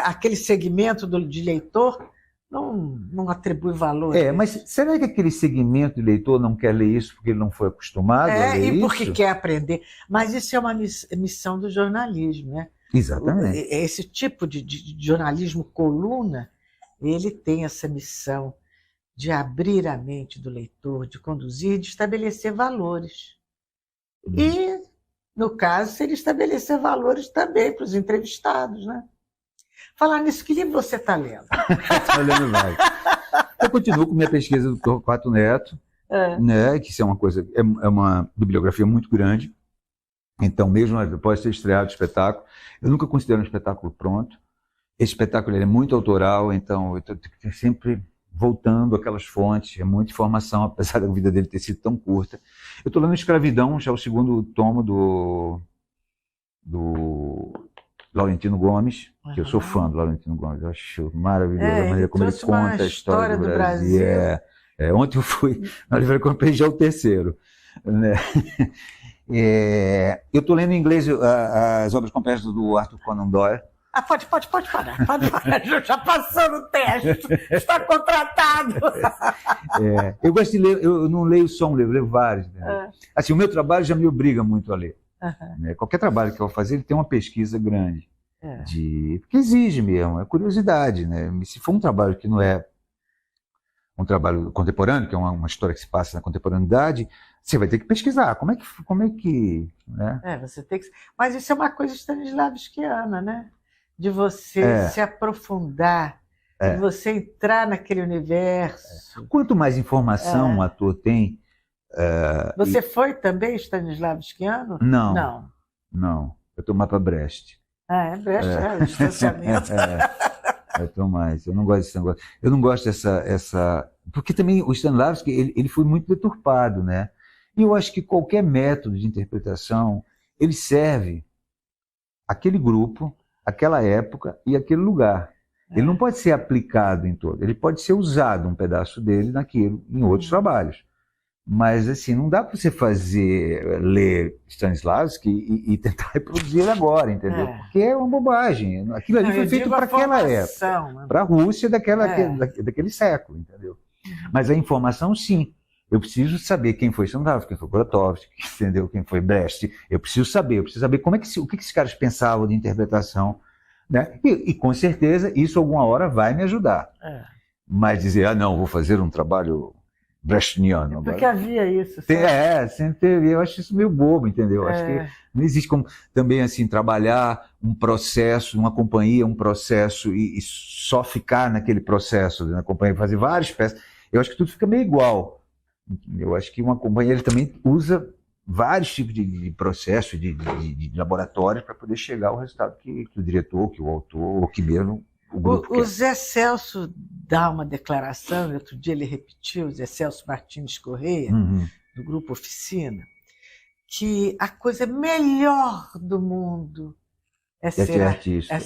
Aquele segmento de leitor não atribui valor. Mas será que aquele segmento de leitor não quer ler isso porque ele não foi acostumado a ler isso? Porque quer aprender. Mas isso é uma missão do jornalismo, né? Exatamente. Esse tipo de jornalismo coluna, ele tem essa missão de abrir a mente do leitor, de conduzir, de estabelecer valores. E, no caso, seria estabelecer valores também para os entrevistados, né? Falar nisso, que livro você está lendo? Estou lendo mais. Eu continuo com minha pesquisa do Torquato Neto, né, que isso é uma coisa, é uma bibliografia muito grande. Então, mesmo após ter estreado o espetáculo, eu nunca considero um espetáculo pronto. Esse espetáculo é muito autoral, então eu estou sempre voltando àquelas fontes, é muita informação, apesar da vida dele ter sido tão curta. Eu estou lendo Escravidão, já é o segundo tomo do Laurentino Gomes, que eu sou fã do Laurentino Gomes, eu acho maravilhoso a maneira como ele conta a história do Brasil. Ontem eu fui na livraria que eu comprei já o terceiro. Né? Eu estou lendo em inglês as obras completas do Arthur Conan Doyle. Pode parar, pode parar. Já passou no teste, está contratado. Eu gosto de ler, eu não leio só um livro, eu leio vários. Né? Assim, o meu trabalho já me obriga muito a ler. Né? Qualquer trabalho que eu vou fazer, ele tem uma pesquisa grande. Porque exige mesmo, é curiosidade. Né? Se for um trabalho que não é um trabalho contemporâneo, que é uma história que se passa na contemporaneidade, você vai ter que pesquisar. Como é que né? Você tem que... Mas isso é uma coisa stanislavskiana, né? De você se aprofundar, de você entrar naquele universo. Quanto mais informação um ator tem... Você foi também stanislavskiano? Não. Eu estou mais para Brecht. Brecht, o distanciamento. Eu tô mais. Eu não gosto desse negócio. Eu não gosto dessa... Porque também o Stanislavski, ele foi muito deturpado, né? E eu acho que qualquer método de interpretação, ele serve aquele grupo, aquela época e aquele lugar. Ele não pode ser aplicado em todo. Ele pode ser usado, um pedaço dele, em outros trabalhos. Mas, assim, não dá para você ler Stanislavski e tentar reproduzir ele agora, entendeu? Porque é uma bobagem. Aquilo ali foi feito para aquela época, para a Rússia daquele século, entendeu? Mas a informação, sim. Eu preciso saber quem foi Stanislavski, quem foi Grotowski, entendeu? Quem foi Brecht. Eu preciso saber o que esses caras pensavam de interpretação. Né? E com certeza, isso alguma hora vai me ajudar. Mas dizer, não, vou fazer um trabalho brechtiano. Porque havia isso. Sempre teve. Eu acho isso meio bobo, entendeu? Acho que não existe como também assim trabalhar um processo, uma companhia, um processo e só ficar naquele processo na companhia, fazer várias peças. Eu acho que tudo fica meio igual. Eu acho que uma companhia ele também usa vários tipos de processo, de laboratórios para poder chegar ao resultado que o diretor, que o autor, ou que mesmo o grupo quer. O Zé Celso dá uma declaração, outro dia ele repetiu, o Zé Celso Martins Correia, do Grupo Oficina, que a coisa melhor do mundo é ser artista.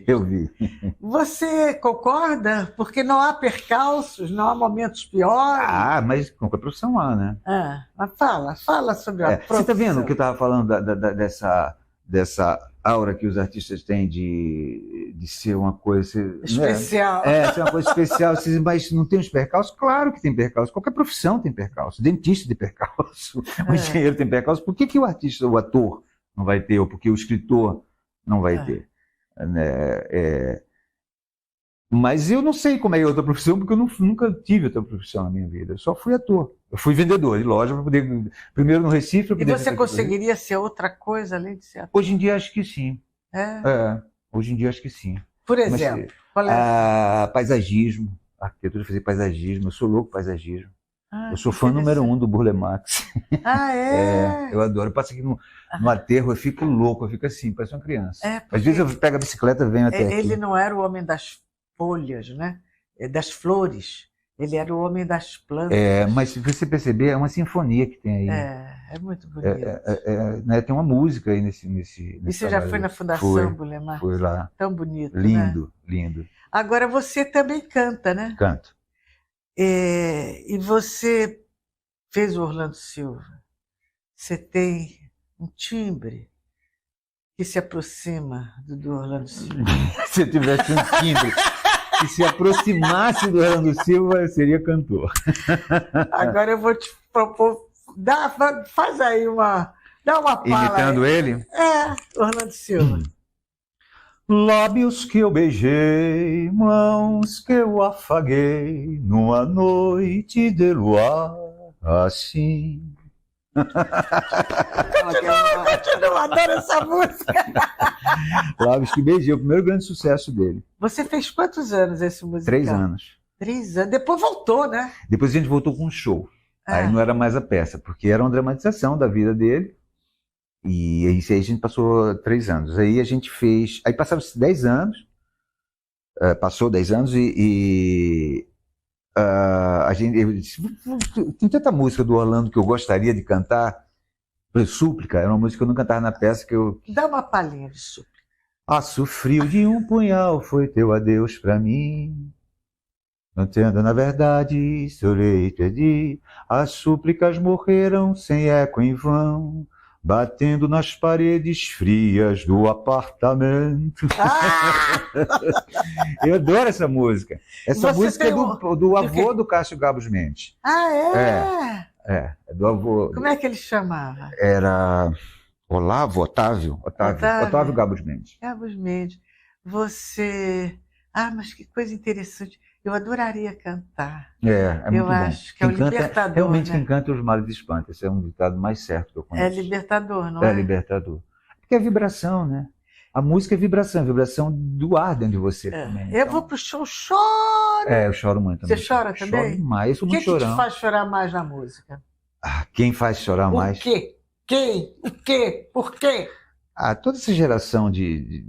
Eu vi. Você concorda? Porque não há percalços, não há momentos piores. Mas com a profissão há, né? Mas fala sobre a profissão. Você está vendo o que eu estava falando dessa aura que os artistas têm de ser uma coisa... Especial. Ser uma coisa especial. Mas não tem os percalços? Claro que tem percalços. Qualquer profissão tem percalços. Dentista tem percalços. O engenheiro tem percalços. Por que o artista, o ator, não vai ter? Ou porque o escritor não vai ter? Mas eu não sei como é outra profissão, porque eu nunca tive outra profissão na minha vida. Eu só fui ator. Eu fui vendedor de loja para poder... Primeiro no Recife... E você conseguiria ser outra coisa além de ser ator? Hoje em dia acho que sim. Hoje em dia acho que sim. Por exemplo? Qual é? Paisagismo. Arquitetura, fazer paisagismo. Eu sou louco por paisagismo. Eu sou fã número 1 do Burle Marx. Eu adoro. Eu passo aqui no aterro, eu fico louco, eu fico assim, parece uma criança. Às vezes eu pego a bicicleta e venho até aqui. Ele não era o homem das folhas, né? Das flores. Ele era o homem das plantas. Mas se você perceber, é uma sinfonia que tem aí. É muito bonito. Né? Tem uma música aí nesse E você já foi na Fundação Burle Marx? Fui lá. Tão bonito, lindo, né? Lindo. Agora, você também canta, né? Canto. E você fez o Orlando Silva. Você tem um timbre que se aproxima do Orlando Silva. Se eu tivesse um timbre que se aproximasse do Orlando Silva, eu seria cantor. Agora eu vou te propor, faz aí dá uma palha. Imitando ele? Orlando Silva. Lábios que eu beijei, mãos que eu afaguei, numa noite de luar, assim. Continua, adoro essa música. Lábios que beijei, o primeiro grande sucesso dele. Você fez quantos anos esse musical? 3 anos. 3 anos. Depois voltou, né? Depois a gente voltou com um show. Aí não era mais a peça, porque era uma dramatização da vida dele. E aí a gente passou 3 anos. Aí a gente fez... Aí passaram-se 10 anos. Passou 10 anos a gente... Tem tanta música do Orlando que eu gostaria de cantar. Súplica, era uma música que eu não cantava na peça que eu... Dá uma palhinha de Súplica. Aço frio de um punhal foi teu adeus pra mim. Não tendo na verdade, chorei e pedi. As súplicas morreram sem eco em vão. batendo nas paredes frias do apartamento. Eu adoro essa música. Essa Você música é tem do de quê? avô do Cássio Gabos Mendes. Ah, é? É do avô. Como é que ele chamava? Era Otávio Gabos Mendes. Gabos Mendes. Você... Ah, mas que coisa interessante. Eu adoraria cantar. É muito Eu bom. acho que é o Quem canta, libertador, realmente né? quem canta os males espanta. Esse é um ditado mais certo que eu É conheço. libertador, não É é? libertador. Porque é vibração, né? A música é vibração do ar dentro de você também. Eu Então, vou pro show, choro. eu choro muito também. Você chora também? Choro demais. Eu sou O que muito que te chorão. faz chorar mais na música? Quem faz chorar O mais? quê? Quem? O quê? Por quê? Toda essa geração de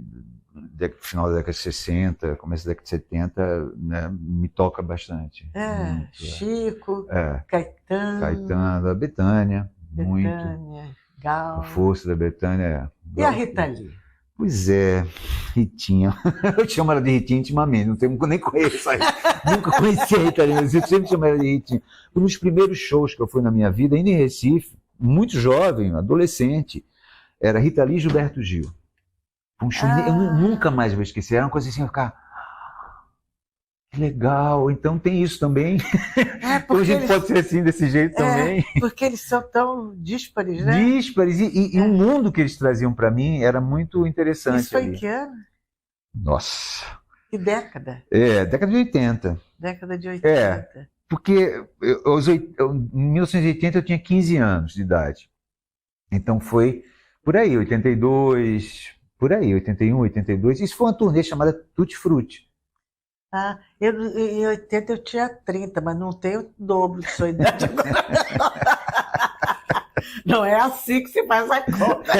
final da década de 60, começo da década de 70, né, me toca bastante. Muito, Chico, É. Caetano, A Bethânia, muito. Betânia, Gal. A força da Bethânia. E a Rita Lee? Pois é, Ritinha. Eu chamo ela de Ritinha intimamente, nem conheço ela. Nunca conheci a Rita Lee, mas eu sempre chamo ela de Ritinha. Um dos primeiros shows que eu fui na minha vida, ainda em Recife, muito jovem, adolescente, era Rita Lee e Gilberto Gil. Um show, eu nunca mais vou esquecer, era uma coisa assim, eu ficava... Que legal, então tem isso também. Então a gente pode ser assim, desse jeito também. Porque eles são tão díspares, né? Díspares, e o mundo que eles traziam para mim era muito interessante. Isso foi em ali. que ano? Nossa. Que década? Década de 80. Década de 80. Porque em 1980 eu tinha 15 anos de idade. Então foi por aí, 82, por aí, 81, 82. Isso foi uma turnê chamada Tutti Frutti. Em 80 eu tinha 30, mas não tenho o dobro de sua idade agora. Não é assim que se faz a conta.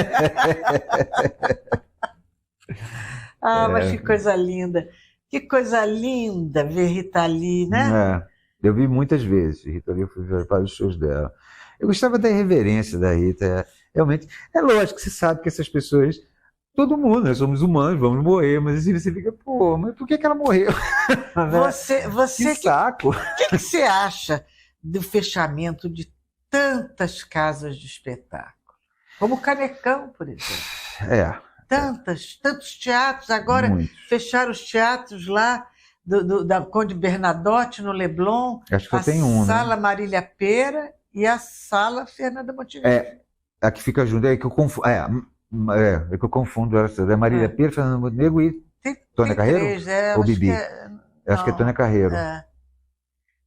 Mas que coisa linda. Que coisa linda ver Rita Lee, né? Eu vi muitas vezes. Rita Lee, eu fui ver vários shows dela. Eu gostava da irreverência da Rita. Realmente, é lógico que você sabe que essas pessoas... Todo mundo, nós somos humanos, vamos morrer, mas assim você fica, mas por que ela morreu? Você que saco! O que você acha do fechamento de tantas casas de espetáculo? Como o Canecão, por exemplo. Tantos teatros, agora fecharam os teatros lá da Conde Bernadotte, no Leblon, acho que só tem um, a Sala Marília Pêra e a Sala Fernanda Montenegro. A que fica junto, é que eu confundo. É que eu confundo. É Marília Pêra, Fernanda Montenegro e Tônia Carreiro? Ou Bibi? Acho que é Tônia Carreiro.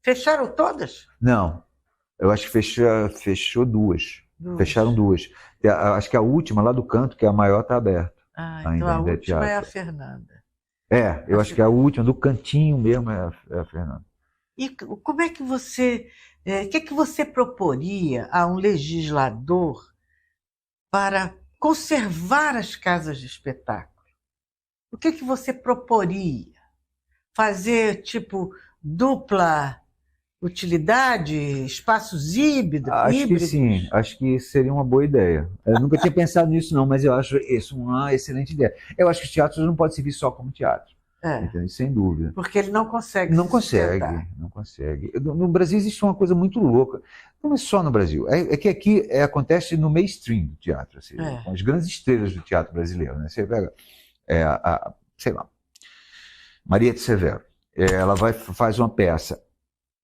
Fecharam todas? Não. Eu acho que fechou duas. Fecharam duas. Acho que a última, lá do canto, que é a maior, está aberta. Então a última é a Fernanda. Eu acho que a última, do cantinho mesmo, é a Fernanda. E como é que você... O que você proporia a um legislador para conservar as casas de espetáculo? O que você proporia? Fazer, tipo, dupla utilidade, espaços híbridos? Acho que sim, acho que seria uma boa ideia. Eu nunca tinha pensado nisso não, mas eu acho isso uma excelente ideia. Eu acho que os teatros não podem servir só como teatro. Sem dúvida. Porque ele não consegue. Não consegue. No Brasil existe uma coisa muito louca. Não é só no Brasil. É que aqui acontece no mainstream do teatro, assim, com as grandes estrelas do teatro brasileiro. Né? Você pega, sei lá, Maria de Severo. Ela faz uma peça.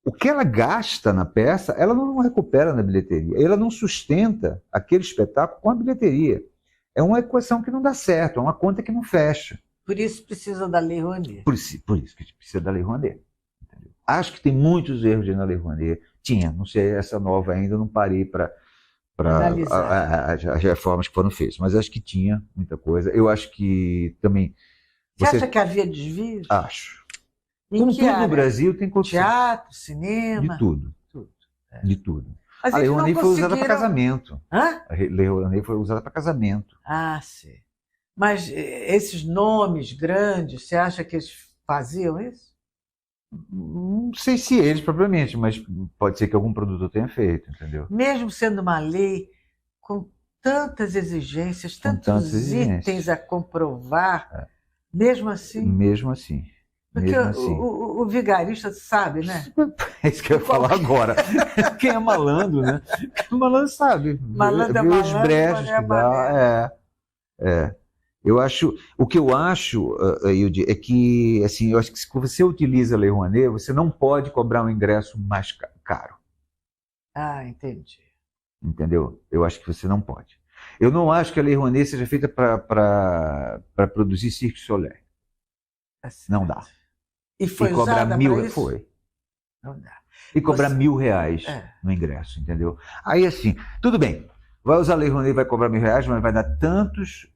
O que ela gasta na peça, ela não recupera na bilheteria. Ela não sustenta aquele espetáculo com a bilheteria. É uma equação que não dá certo, é uma conta que não fecha. Por isso precisa da Lei Rouanet. Por isso que a gente precisa da Lei Rouanet. Entendeu? Acho que tem muitos erros na Lei Rouanet. Não sei, essa nova ainda não parei para as reformas que foram feitas, mas acho que tinha muita coisa. Eu acho que também... Você acha que havia desvios? Acho. Como tudo no Brasil tem corrupção. Teatro, cinema... De tudo. De tudo. Mas a Lei Rouanet foi usada para casamento. A Lei Rouanet foi usada para casamento. Sim. Mas esses nomes grandes, você acha que eles faziam isso? Não sei se eles propriamente, mas pode ser que algum produtor tenha feito, entendeu? Mesmo sendo uma lei com tantas exigências, tantos itens a comprovar, mesmo assim? Mesmo assim. Porque o vigarista sabe, né? É isso que eu ia falar agora. Quem é malandro, né? O malandro sabe. Malandro é Vê os malandro, brechos mané é que dá. Eu acho, o que eu acho, Hilde, é que, assim, eu acho que se você utiliza a Lei Rouanet, você não pode cobrar um ingresso mais caro. Ah, entendi. Entendeu? Eu acho que você não pode. Eu não acho que a Lei Rouanet seja feita para produzir Cirque du Soleil. Tá certo. Não dá. E foi cobrar usada mil, para isso? foi. Não dá. E cobrar Você- R$1.000 no ingresso, entendeu? Aí, assim, tudo bem. Vai usar a Lei Rouanet, vai cobrar R$1.000, mas vai dar tantos,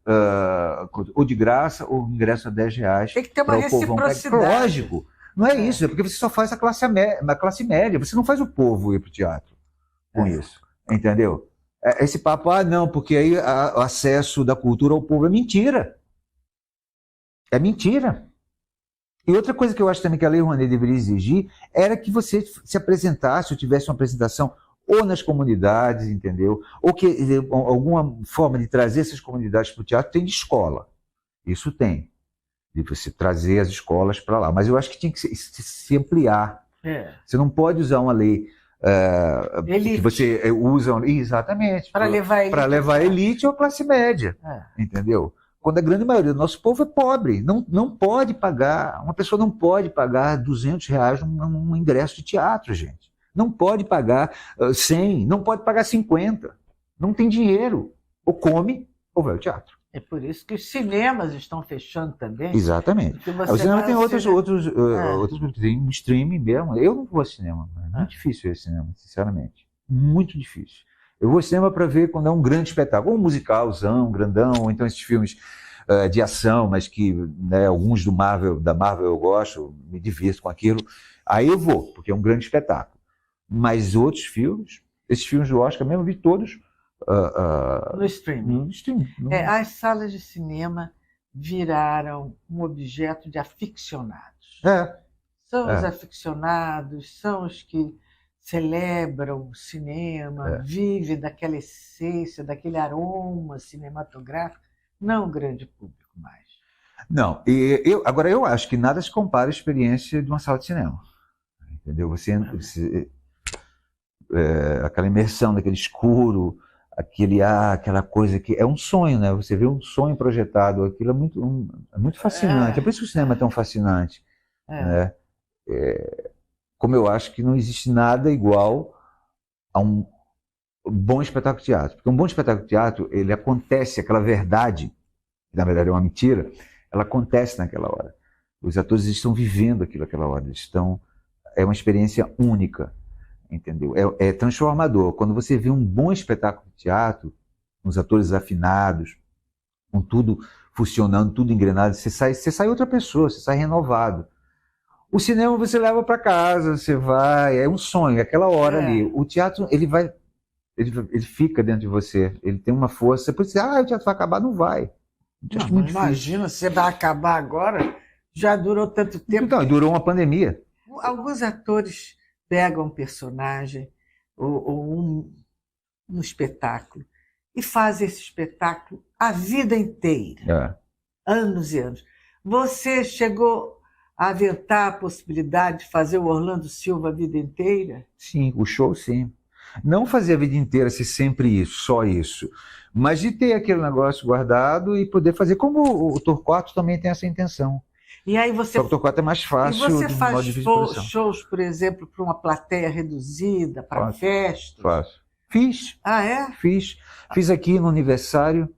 ou de graça, ou ingresso a R$10. Tem que ter uma para o povão pegar. reciprocidade. Lógico. Não é isso, é porque você só faz a classe média. Você não faz o povo ir para o teatro com isso. Entendeu? Esse papo, não, porque aí o acesso da cultura ao povo é mentira. É mentira. E outra coisa que eu acho também que a Lei Rouanet deveria exigir era que você se apresentasse, ou tivesse uma apresentação ou nas comunidades, entendeu? Ou que alguma forma de trazer essas comunidades para o teatro tem de escola. Isso tem. De você trazer as escolas para lá. Mas eu acho que tinha que se ampliar. Você não pode usar uma lei que você usa... Exatamente. Para levar a elite ou a classe média. Entendeu? Quando a grande maioria do nosso povo é pobre. Não pode pagar... Uma pessoa não pode pagar R$200 num ingresso de teatro, gente. Não pode pagar 100, não pode pagar 50. Não tem dinheiro. Ou come, ou vai ao teatro. É por isso que os cinemas estão fechando também. Exatamente. O cinema tem outros tem streaming mesmo. Eu não vou ao cinema. É muito difícil ir ao cinema, sinceramente. Muito difícil. Eu vou ao cinema para ver quando é um grande espetáculo, um musicalzão, grandão, ou então esses filmes de ação, mas que, né, alguns da Marvel eu gosto, me divirto com aquilo. Aí eu vou, porque é um grande espetáculo. Mas outros filmes, esses filmes do Oscar mesmo, eu vi todos no streaming. No streaming. As salas de cinema viraram um objeto de aficionados. São os aficionados, são os que celebram o cinema, vivem daquela essência, daquele aroma cinematográfico, não o grande público mais. Não, agora eu acho que nada se compara à experiência de uma sala de cinema. Entendeu? Aquela imersão daquele escuro, aquela coisa que é um sonho, né? Você vê um sonho projetado, aquilo é muito fascinante. É por isso que o cinema é tão fascinante. Né? Como eu acho que não existe nada igual a um bom espetáculo de teatro. Porque um bom espetáculo de teatro, ele acontece, aquela verdade, que na verdade é uma mentira, ela acontece naquela hora. Os atores estão vivendo aquilo naquela hora, é uma experiência única. Entendeu? É transformador. Quando você vê um bom espetáculo de teatro, com os atores afinados, com tudo funcionando, tudo engrenado, você sai outra pessoa, você sai renovado. O cinema você leva para casa, você vai, é um sonho, aquela hora ali. O teatro, ele fica dentro de você, ele tem uma força. Depois você o teatro vai acabar, não vai. Imagina, se vai acabar agora, já durou tanto tempo. Então, durou uma pandemia. Alguns atores pegam um personagem ou um espetáculo e fazem esse espetáculo a vida inteira, anos e anos. Você chegou a aventar a possibilidade de fazer o Orlando Silva a vida inteira? Sim, o show sim. Não fazer a vida inteira ser sempre isso, só isso, mas de ter aquele negócio guardado e poder fazer, como o Torquato também tem essa intenção. E aí você, só que o Torquato é mais fácil. E você faz shows, por exemplo, para uma plateia reduzida, para festas? Faço. Fiz. Fiz aqui no aniversário,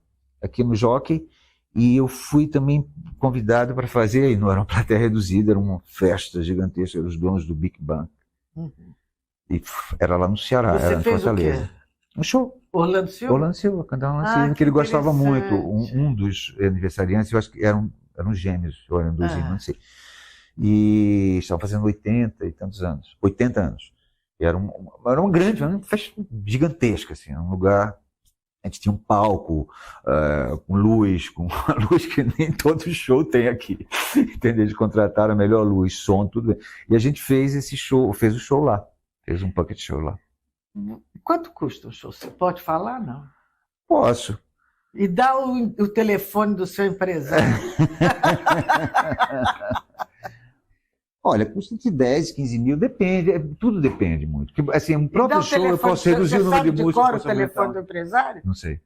aqui no Jockey, e eu fui também convidado para fazer, e não era uma plateia reduzida, era uma festa gigantesca, eram os donos do Big Bang. E era lá no Ceará, você era em fez Fortaleza. O quê? Um show. Orlando Silva? Orlando Silva, cantava Orlando Silva, que ele gostava muito. Um dos aniversariantes, eu acho que eram gêmeos, ou eram dois irmãos, não sei. E estavam fazendo 80 e tantos anos. 80 anos. E era uma grande, uma festa gigantesca, assim, um lugar. A gente tinha um palco com luz, com uma luz que nem todo show tem aqui. Entendeu? Eles contrataram a melhor luz, som, tudo. E a gente fez o show lá. Fez um pocket show lá. Quanto custa um show? Você pode falar, não? Posso. E dá o telefone do seu empresário. Olha, custa de 10, 15 mil, depende, tudo depende muito. Porque, assim, um próprio show eu posso reduzir o número de músicos. Você sabe de cor o telefone do empresário? Não sei.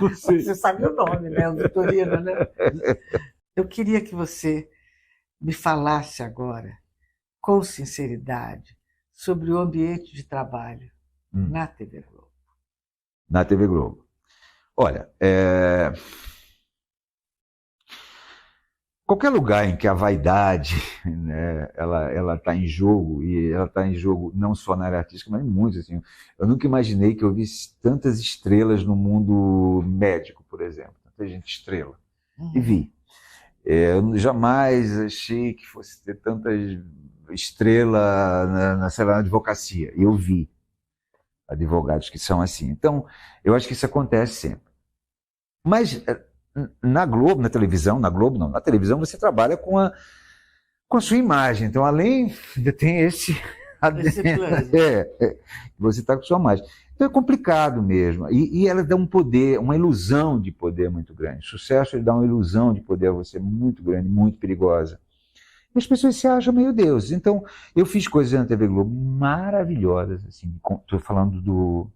Não sei. Você sabe o nome, né? O Vitorino, né? Eu queria que você me falasse agora, com sinceridade, sobre o ambiente de trabalho na TV Globo. Na TV Globo. Olha, qualquer lugar em que a vaidade, né, ela está em jogo, e ela está em jogo não só na área artística, mas em muitos. Assim, eu nunca imaginei que eu visse tantas estrelas no mundo médico, por exemplo. Tanta gente estrela. E vi. Eu jamais achei que fosse ter tantas estrelas na advocacia. E eu vi advogados que são assim. Então, eu acho que isso acontece sempre. Mas na Globo, na televisão, na Globo não, na televisão você trabalha com a sua imagem. Então, além de ter esse você está com a sua imagem. Então é complicado mesmo. E ela dá um poder, uma ilusão de poder muito grande. O sucesso ele dá uma ilusão de poder a você muito grande, muito perigosa. E as pessoas se acham meio deuses. Então, eu fiz coisas na TV Globo maravilhosas, assim, estou falando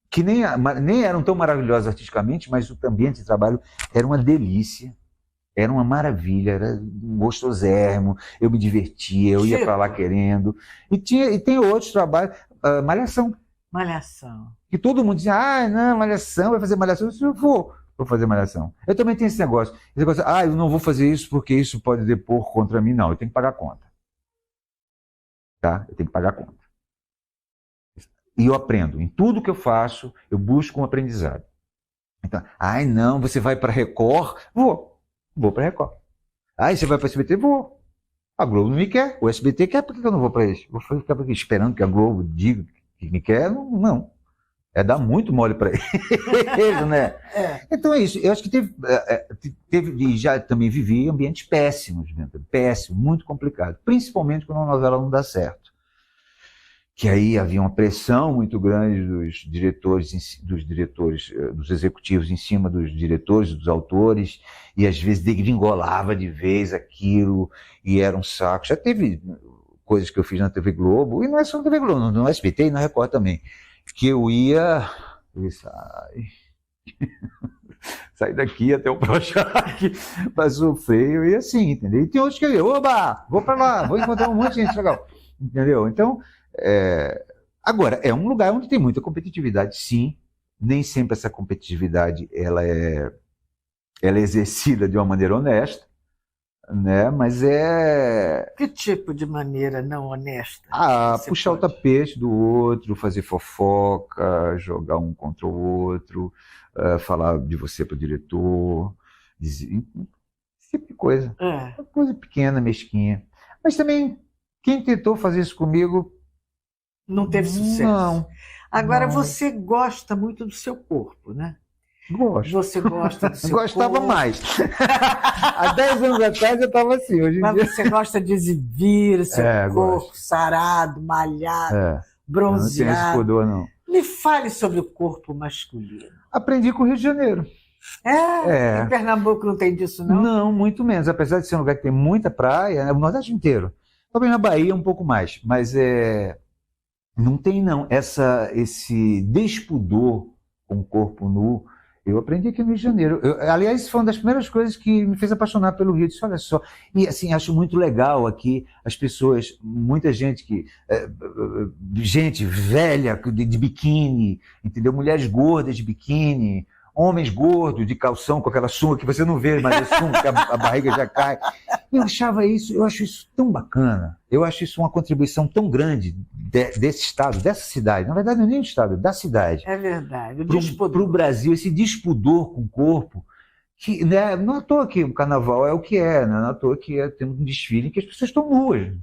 que nem eram tão maravilhosas artisticamente, mas o ambiente de trabalho era uma delícia, era uma maravilha, era gostosérrimo, eu me divertia, eu ia para lá querendo. E tem outros trabalhos, Malhação. Malhação. Que todo mundo dizia, não, Malhação, vai fazer Malhação. Eu disse, vou fazer Malhação. Eu também tenho esse negócio, eu não vou fazer isso porque isso pode depor contra mim. Não, eu tenho que pagar a conta. Tá? Eu tenho que pagar a conta. E eu aprendo. Em tudo que eu faço, eu busco um aprendizado. Então, não, você vai para Record? Vou para Record. Você vai para SBT? Vou. A Globo não me quer. O SBT quer, por que eu não vou para isso? Vou ficar aqui esperando que a Globo diga que me quer? Não. É dar muito mole para ele, né? Então é isso. Eu acho que teve e já também vivi ambientes péssimos dentro. Péssimo, muito complicado. Principalmente quando a novela não dá certo. Que aí havia uma pressão muito grande dos executivos em cima dos diretores, dos autores, e às vezes degringolava de vez aquilo, e era um saco. Já teve coisas que eu fiz na TV Globo, e não é só na TV Globo, no SBT e na Record também, que eu ia sair daqui até o Projac para sofrer, eu ia assim, entendeu? E tem outros que eu ia, vou para lá, vou encontrar um monte de gente legal, entendeu? Então, agora, é um lugar onde tem muita competitividade, sim. Nem sempre essa competitividade ela é exercida de uma maneira honesta, né? Mas Que tipo de maneira não honesta? Puxar o tapete do outro, fazer fofoca, jogar um contra o outro, falar de você para o diretor, esse tipo de coisa. Uma coisa pequena, mesquinha. Mas também, quem tentou fazer isso comigo não teve sucesso. Não. Agora, você gosta muito do seu corpo, né? Gosto. Você gosta do seu corpo. Gostava mais. Há 10 anos atrás eu estava assim. Hoje em dia... você gosta de exibir o seu corpo sarado, malhado, bronzeado. Não tem esse pudor, não. Me fale sobre o corpo masculino. Aprendi com o Rio de Janeiro. Em Pernambuco não tem disso, não? Não, muito menos. Apesar de ser um lugar que tem muita praia, o Nordeste inteiro. Talvez na Bahia um pouco mais, mas não tem, não. Esse despudor com o corpo nu, eu aprendi aqui no Rio de Janeiro. Aliás, isso foi uma das primeiras coisas que me fez apaixonar pelo Rio. Eu disse, olha só. E, assim, acho muito legal aqui as pessoas, muita gente gente velha de biquíni, entendeu? Mulheres gordas de biquíni, homens gordos de calção com aquela sunga que você não vê, mas a sunga, que a barriga já cai. Eu acho isso tão bacana. Eu acho isso uma contribuição tão grande desse estado, dessa cidade. Na verdade, não é nem do estado, da cidade. É verdade. Para o Brasil, esse despudor com o corpo, que, né, não é à toa que o carnaval é o que é, né? Não é à toa que tem um desfile em que as pessoas estão nuas.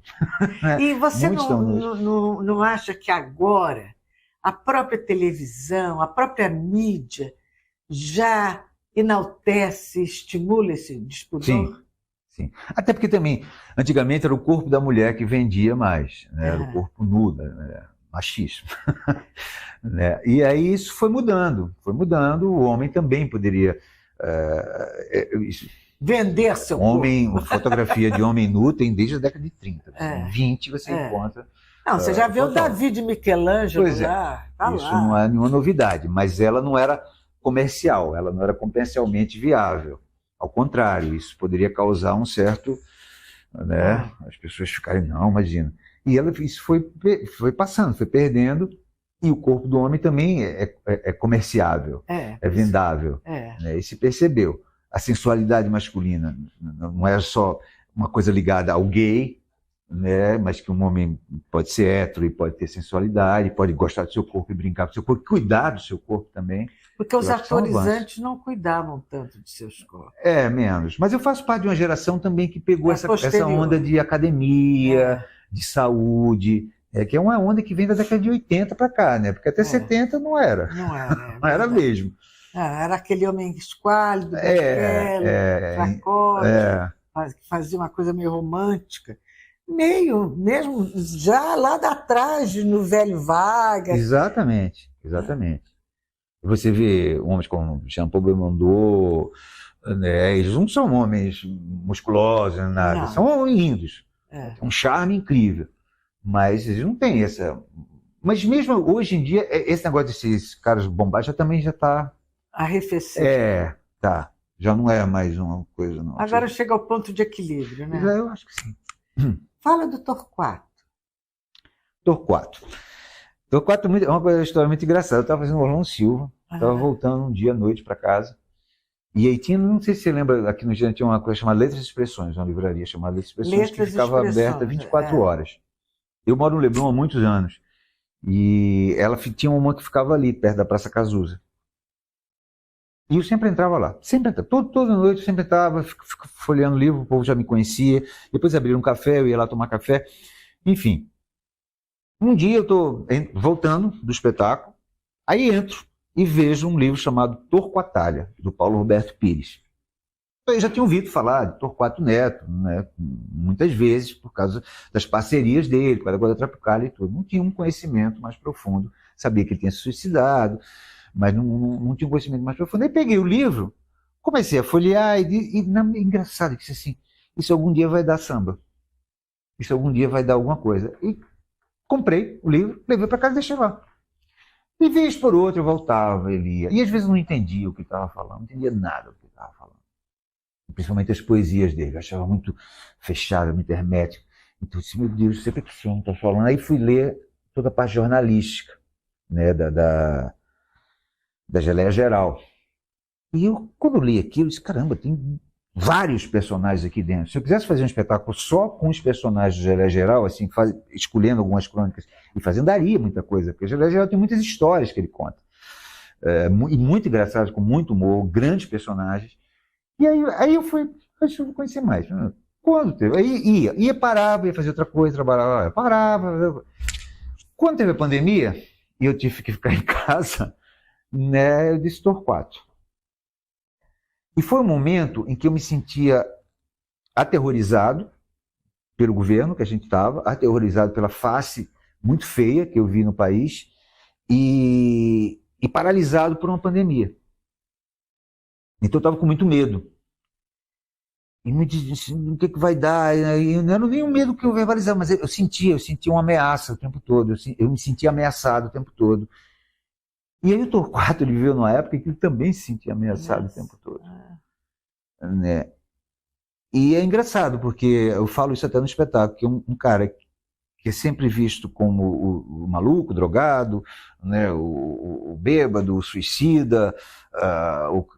E você não acha que agora a própria televisão, a própria mídia já enaltece, estimula esse despudor? Sim. Até porque também, antigamente era o corpo da mulher que vendia mais, né? Era o corpo nu, né? Machismo. Né? E aí isso foi mudando, o homem também poderia... Vender seu Fotografia de homem nu tem desde a década de 30. É. 20 você encontra. Não, você já viu o total. Davi de Michelangelo Pois é. lá? Tá Isso lá. não é nenhuma novidade, mas ela não era comercial, ela não era comercialmente viável. Ao contrário, isso poderia causar um certo, né, as pessoas ficarem, não, imagina. E isso foi passando, foi perdendo, e o corpo do homem também é comerciável, é vendável, né, e se percebeu. A sensualidade masculina não é só uma coisa ligada ao gay, né, mas que um homem pode ser hétero e pode ter sensualidade, pode gostar do seu corpo e brincar com o seu corpo, cuidar do seu corpo também. Porque os atores antes não cuidavam tanto de seus corpos. Menos. Mas eu faço parte de uma geração também que pegou essa onda de academia, de saúde, que é uma onda que vem da década de 80 para cá, né? Porque até 70 não era. Não era. Não era mesmo. Era aquele homem esquálido, fracote, que fazia uma coisa meio romântica. Mesmo já lá da trás, no Velho Vargas. Exatamente. Você vê homens como Jean-Paul Belmondo, né, eles não são homens musculosos, nada, são lindos. Um charme incrível. Mas eles não têm essa... Mas mesmo hoje em dia, esse negócio desses caras bombados também já está... arrefecido. Tá. Já não é mais uma coisa, não. Agora chega ao ponto de equilíbrio, né? Eu acho que sim. Fala do Torquato. Torquato é uma história muito engraçada. Eu estava fazendo o Orlando Silva, estava voltando um dia à noite para casa, e aí tinha, não sei se você lembra, aqui no Dia tinha uma coisa chamada Letras e Expressões, uma livraria chamada Letras e Expressões, que ficava aberta 24 horas. Eu moro no Leblon há muitos anos, e ela tinha uma que ficava ali, perto da Praça Cazuza. E eu sempre entrava lá, toda noite eu sempre entrava, folheando o livro, o povo já me conhecia, depois abriram um café, eu ia lá tomar café, enfim. Um dia eu estou voltando do espetáculo, aí entro e vejo um livro chamado Torquatalha, do Paulo Roberto Pires. Eu já tinha ouvido falar de Torquato Neto, né, muitas vezes, por causa das parcerias dele, com a Guarda Tropicália e tudo. Não tinha um conhecimento mais profundo, sabia que ele tinha se suicidado, mas não tinha um conhecimento mais profundo. Aí peguei o livro, comecei a folhear engraçado, disse assim, isso algum dia vai dar samba, isso algum dia vai dar alguma coisa. E comprei o livro, levei para casa e deixei lá. E vez por outra eu voltava, ele ia. E às vezes eu não entendia o que ele estava falando, não entendia nada do que ele estava falando. Principalmente as poesias dele, eu achava muito fechado, muito hermético. Então eu disse, meu Deus, sei o que esse homem está falando. Aí fui ler toda a parte jornalística, né, da Geleia Geral. E eu, quando eu li aquilo, eu disse, caramba, tem vários personagens aqui dentro. Se eu quisesse fazer um espetáculo só com os personagens de Geleia Geral, assim, escolhendo algumas crônicas e fazendo, daria muita coisa, porque Geleia Geral tem muitas histórias que ele conta. E muito engraçadas, com muito humor, grandes personagens. E aí eu fui conhecer mais. Quando teve? Aí ia, parava, ia fazer outra coisa, trabalhava, parava. Quando teve a pandemia, e eu tive que ficar em casa, né, eu disse Torquato. E foi um momento em que eu me sentia aterrorizado pelo governo que a gente estava, aterrorizado pela face muito feia que eu vi no país e paralisado por uma pandemia. Então eu estava com muito medo. E me disse, o que vai dar? E não era nem um medo que eu verbalizava, mas eu sentia uma ameaça o tempo todo, eu me sentia ameaçado o tempo todo. E aí o Torquato, ele viveu numa época em que ele também se sentia ameaçado o tempo todo. Né? E é engraçado, porque eu falo isso até no espetáculo, que um cara que é sempre visto como o maluco, o drogado, né, o bêbado, o suicida,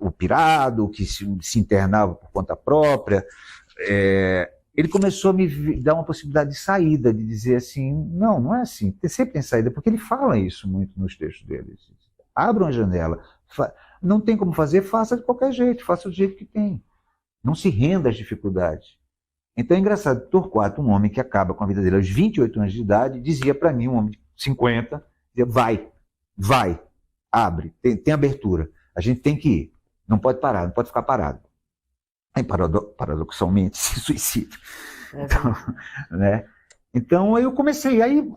o pirado, que se internava por conta própria, ele começou a me dar uma possibilidade de saída, de dizer assim, não é assim, sempre tem saída, porque ele fala isso muito nos textos dele. Abra uma janela, não tem como fazer, faça de qualquer jeito, faça do jeito que tem. Não se renda às dificuldades. Então é engraçado, Torquato, um homem que acaba com a vida dele aos 28 anos de idade, dizia para mim, um homem de 50, dizia, vai, abre, tem abertura, a gente tem que ir, não pode parar, não pode ficar parado. Aí paradoxalmente se suicida. Então, né? Então eu comecei, aí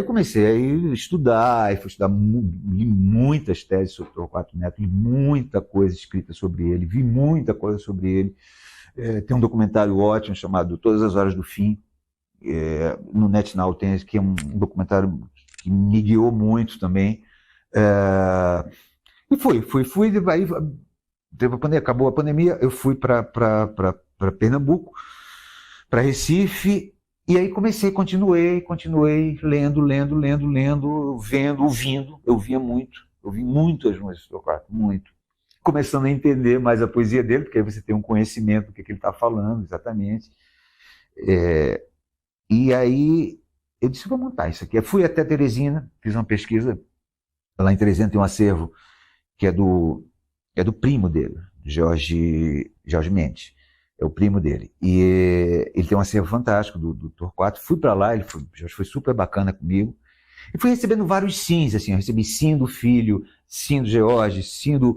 comecei a estudar, li muitas teses sobre Torquato Neto, li muita coisa escrita sobre ele, vi muita coisa sobre ele, Tem um documentário ótimo chamado Todas as Horas do Fim. No NetNow tem esse, que é um documentário que me guiou muito também. E fui. Aí teve a pandemia, acabou a pandemia, eu fui para Pernambuco, para Recife, e aí continuei lendo, vendo, ouvindo. Eu ouvi muito as músicas do Torquato, muito. Começando a entender mais a poesia dele, porque aí você tem um conhecimento do que ele está falando exatamente. E aí eu disse, vou montar isso aqui. Eu fui até Teresina, fiz uma pesquisa. Lá em Teresina tem um acervo que é do primo dele, Jorge Mendes. É o primo dele. E ele tem um acervo fantástico do Torquato. Fui para lá, Jorge foi super bacana comigo. E fui recebendo vários sims, assim. Eu recebi sim do filho, sim do George, sim do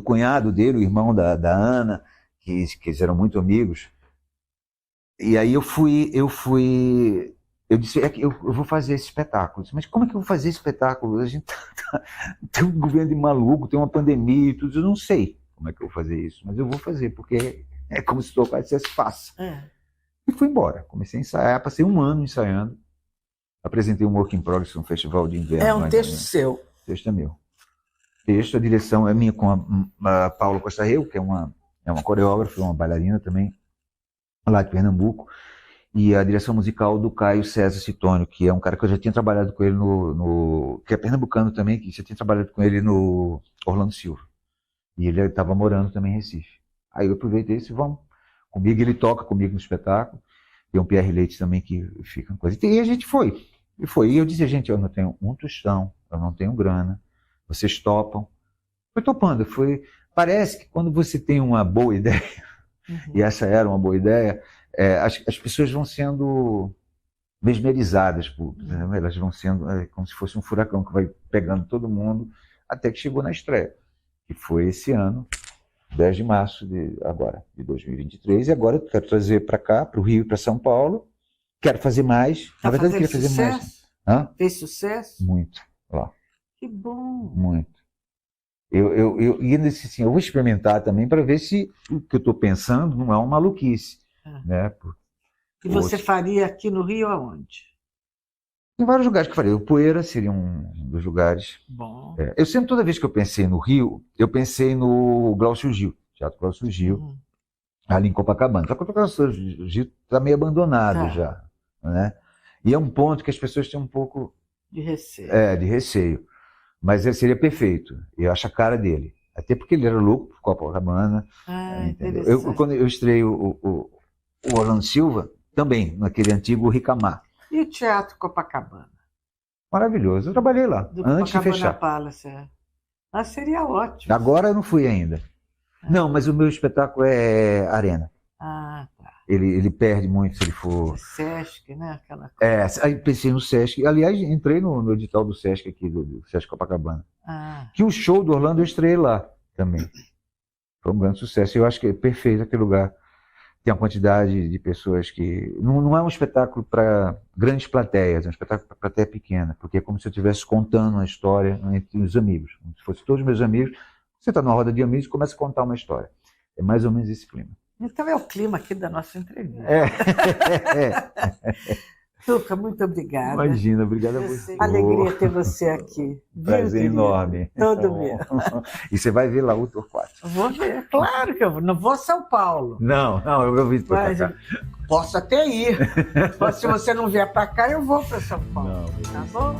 cunhado dele, o irmão da Ana, que eram muito amigos. E aí eu disse, eu vou fazer esse espetáculo. Eu disse, mas como é que eu vou fazer esse espetáculo? A gente tem um governo de maluco, tem uma pandemia e tudo. Eu não sei como é que eu vou fazer isso, mas eu vou fazer, porque é como se o Torquato dissesse, faça. E fui embora. Comecei a ensaiar, passei 1 ano ensaiando. Apresentei um Work in Progress no Festival de Inverno. É um texto seu. O texto é meu. A direção é minha com a Paula Costa Reu, que é uma coreógrafa, uma bailarina também, lá de Pernambuco. E a direção musical do Caio César Citônio, que é um cara que eu já tinha trabalhado com ele que é pernambucano também, que já tinha trabalhado com ele no Orlando Silva. E ele estava morando também em Recife. Aí eu aproveitei e disse, vamos. Comigo, ele toca comigo no espetáculo. Tem um Pierre Leite também que fica uma coisa. E a gente foi. E eu dizia, gente, eu não tenho um tostão, eu não tenho grana. Vocês topam. Fui topando. Parece que quando você tem uma boa ideia, e essa era uma boa ideia, as pessoas vão sendo mesmerizadas, elas vão sendo como se fosse um furacão que vai pegando todo mundo, até que chegou na estreia, que foi esse ano, 10 de março de 2023, e agora eu quero trazer para cá, para o Rio e para São Paulo, quero fazer mais, na verdade eu queria fazer mais. Fez sucesso? Muito, lá. Que bom! Muito. E nesse, assim, eu vou experimentar também para ver se o que eu estou pensando não é uma maluquice. Né? E você faria aqui no Rio aonde? Em vários lugares que eu faria. O Poeira seria um dos lugares. Bom. Eu sempre, toda vez que eu pensei no Rio, eu pensei no Glaucio Gil, Teatro Glaucio Gil, ali em Copacabana. Só que o Glaucio Gil está meio abandonado já. Né? E é um ponto que as pessoas têm um pouco de receio. De receio. Mas ele seria perfeito. Eu acho a cara dele. Até porque ele era louco por Copacabana. Quando eu estreio o Orlando Silva, também, naquele antigo Ricamar. E o Teatro Copacabana? Maravilhoso. Eu trabalhei lá, antes de fechar. Palace, seria ótimo. Agora eu não fui ainda. Não, mas o meu espetáculo é Arena. Tá. Ele perde muito se ele for... Sesc, né? Aquela coisa. Aí pensei no Sesc. Aliás, entrei no edital do Sesc aqui, do Sesc Copacabana. Que o show do Orlando eu estreiei lá também. Foi um grande sucesso. Eu acho que é perfeito aquele lugar. Tem uma quantidade de pessoas que... Não é um espetáculo para grandes plateias, é um espetáculo para plateia pequena, porque é como se eu estivesse contando uma história entre os amigos. Como se fossem todos os meus amigos. Você está numa roda de amigos e começa a contar uma história. É mais ou menos esse clima. Então é o clima aqui da nossa entrevista. Tuca, muito obrigada. Imagina, obrigada a você. Alegria ter você aqui. Prazer enorme. Todo meu. E você vai ver lá o Torquato. Vou ver, claro que eu vou. Não vou a São Paulo. Não, eu vi para cá. Posso até ir. Mas se você não vier para cá, eu vou para São Paulo. Não, tá bom?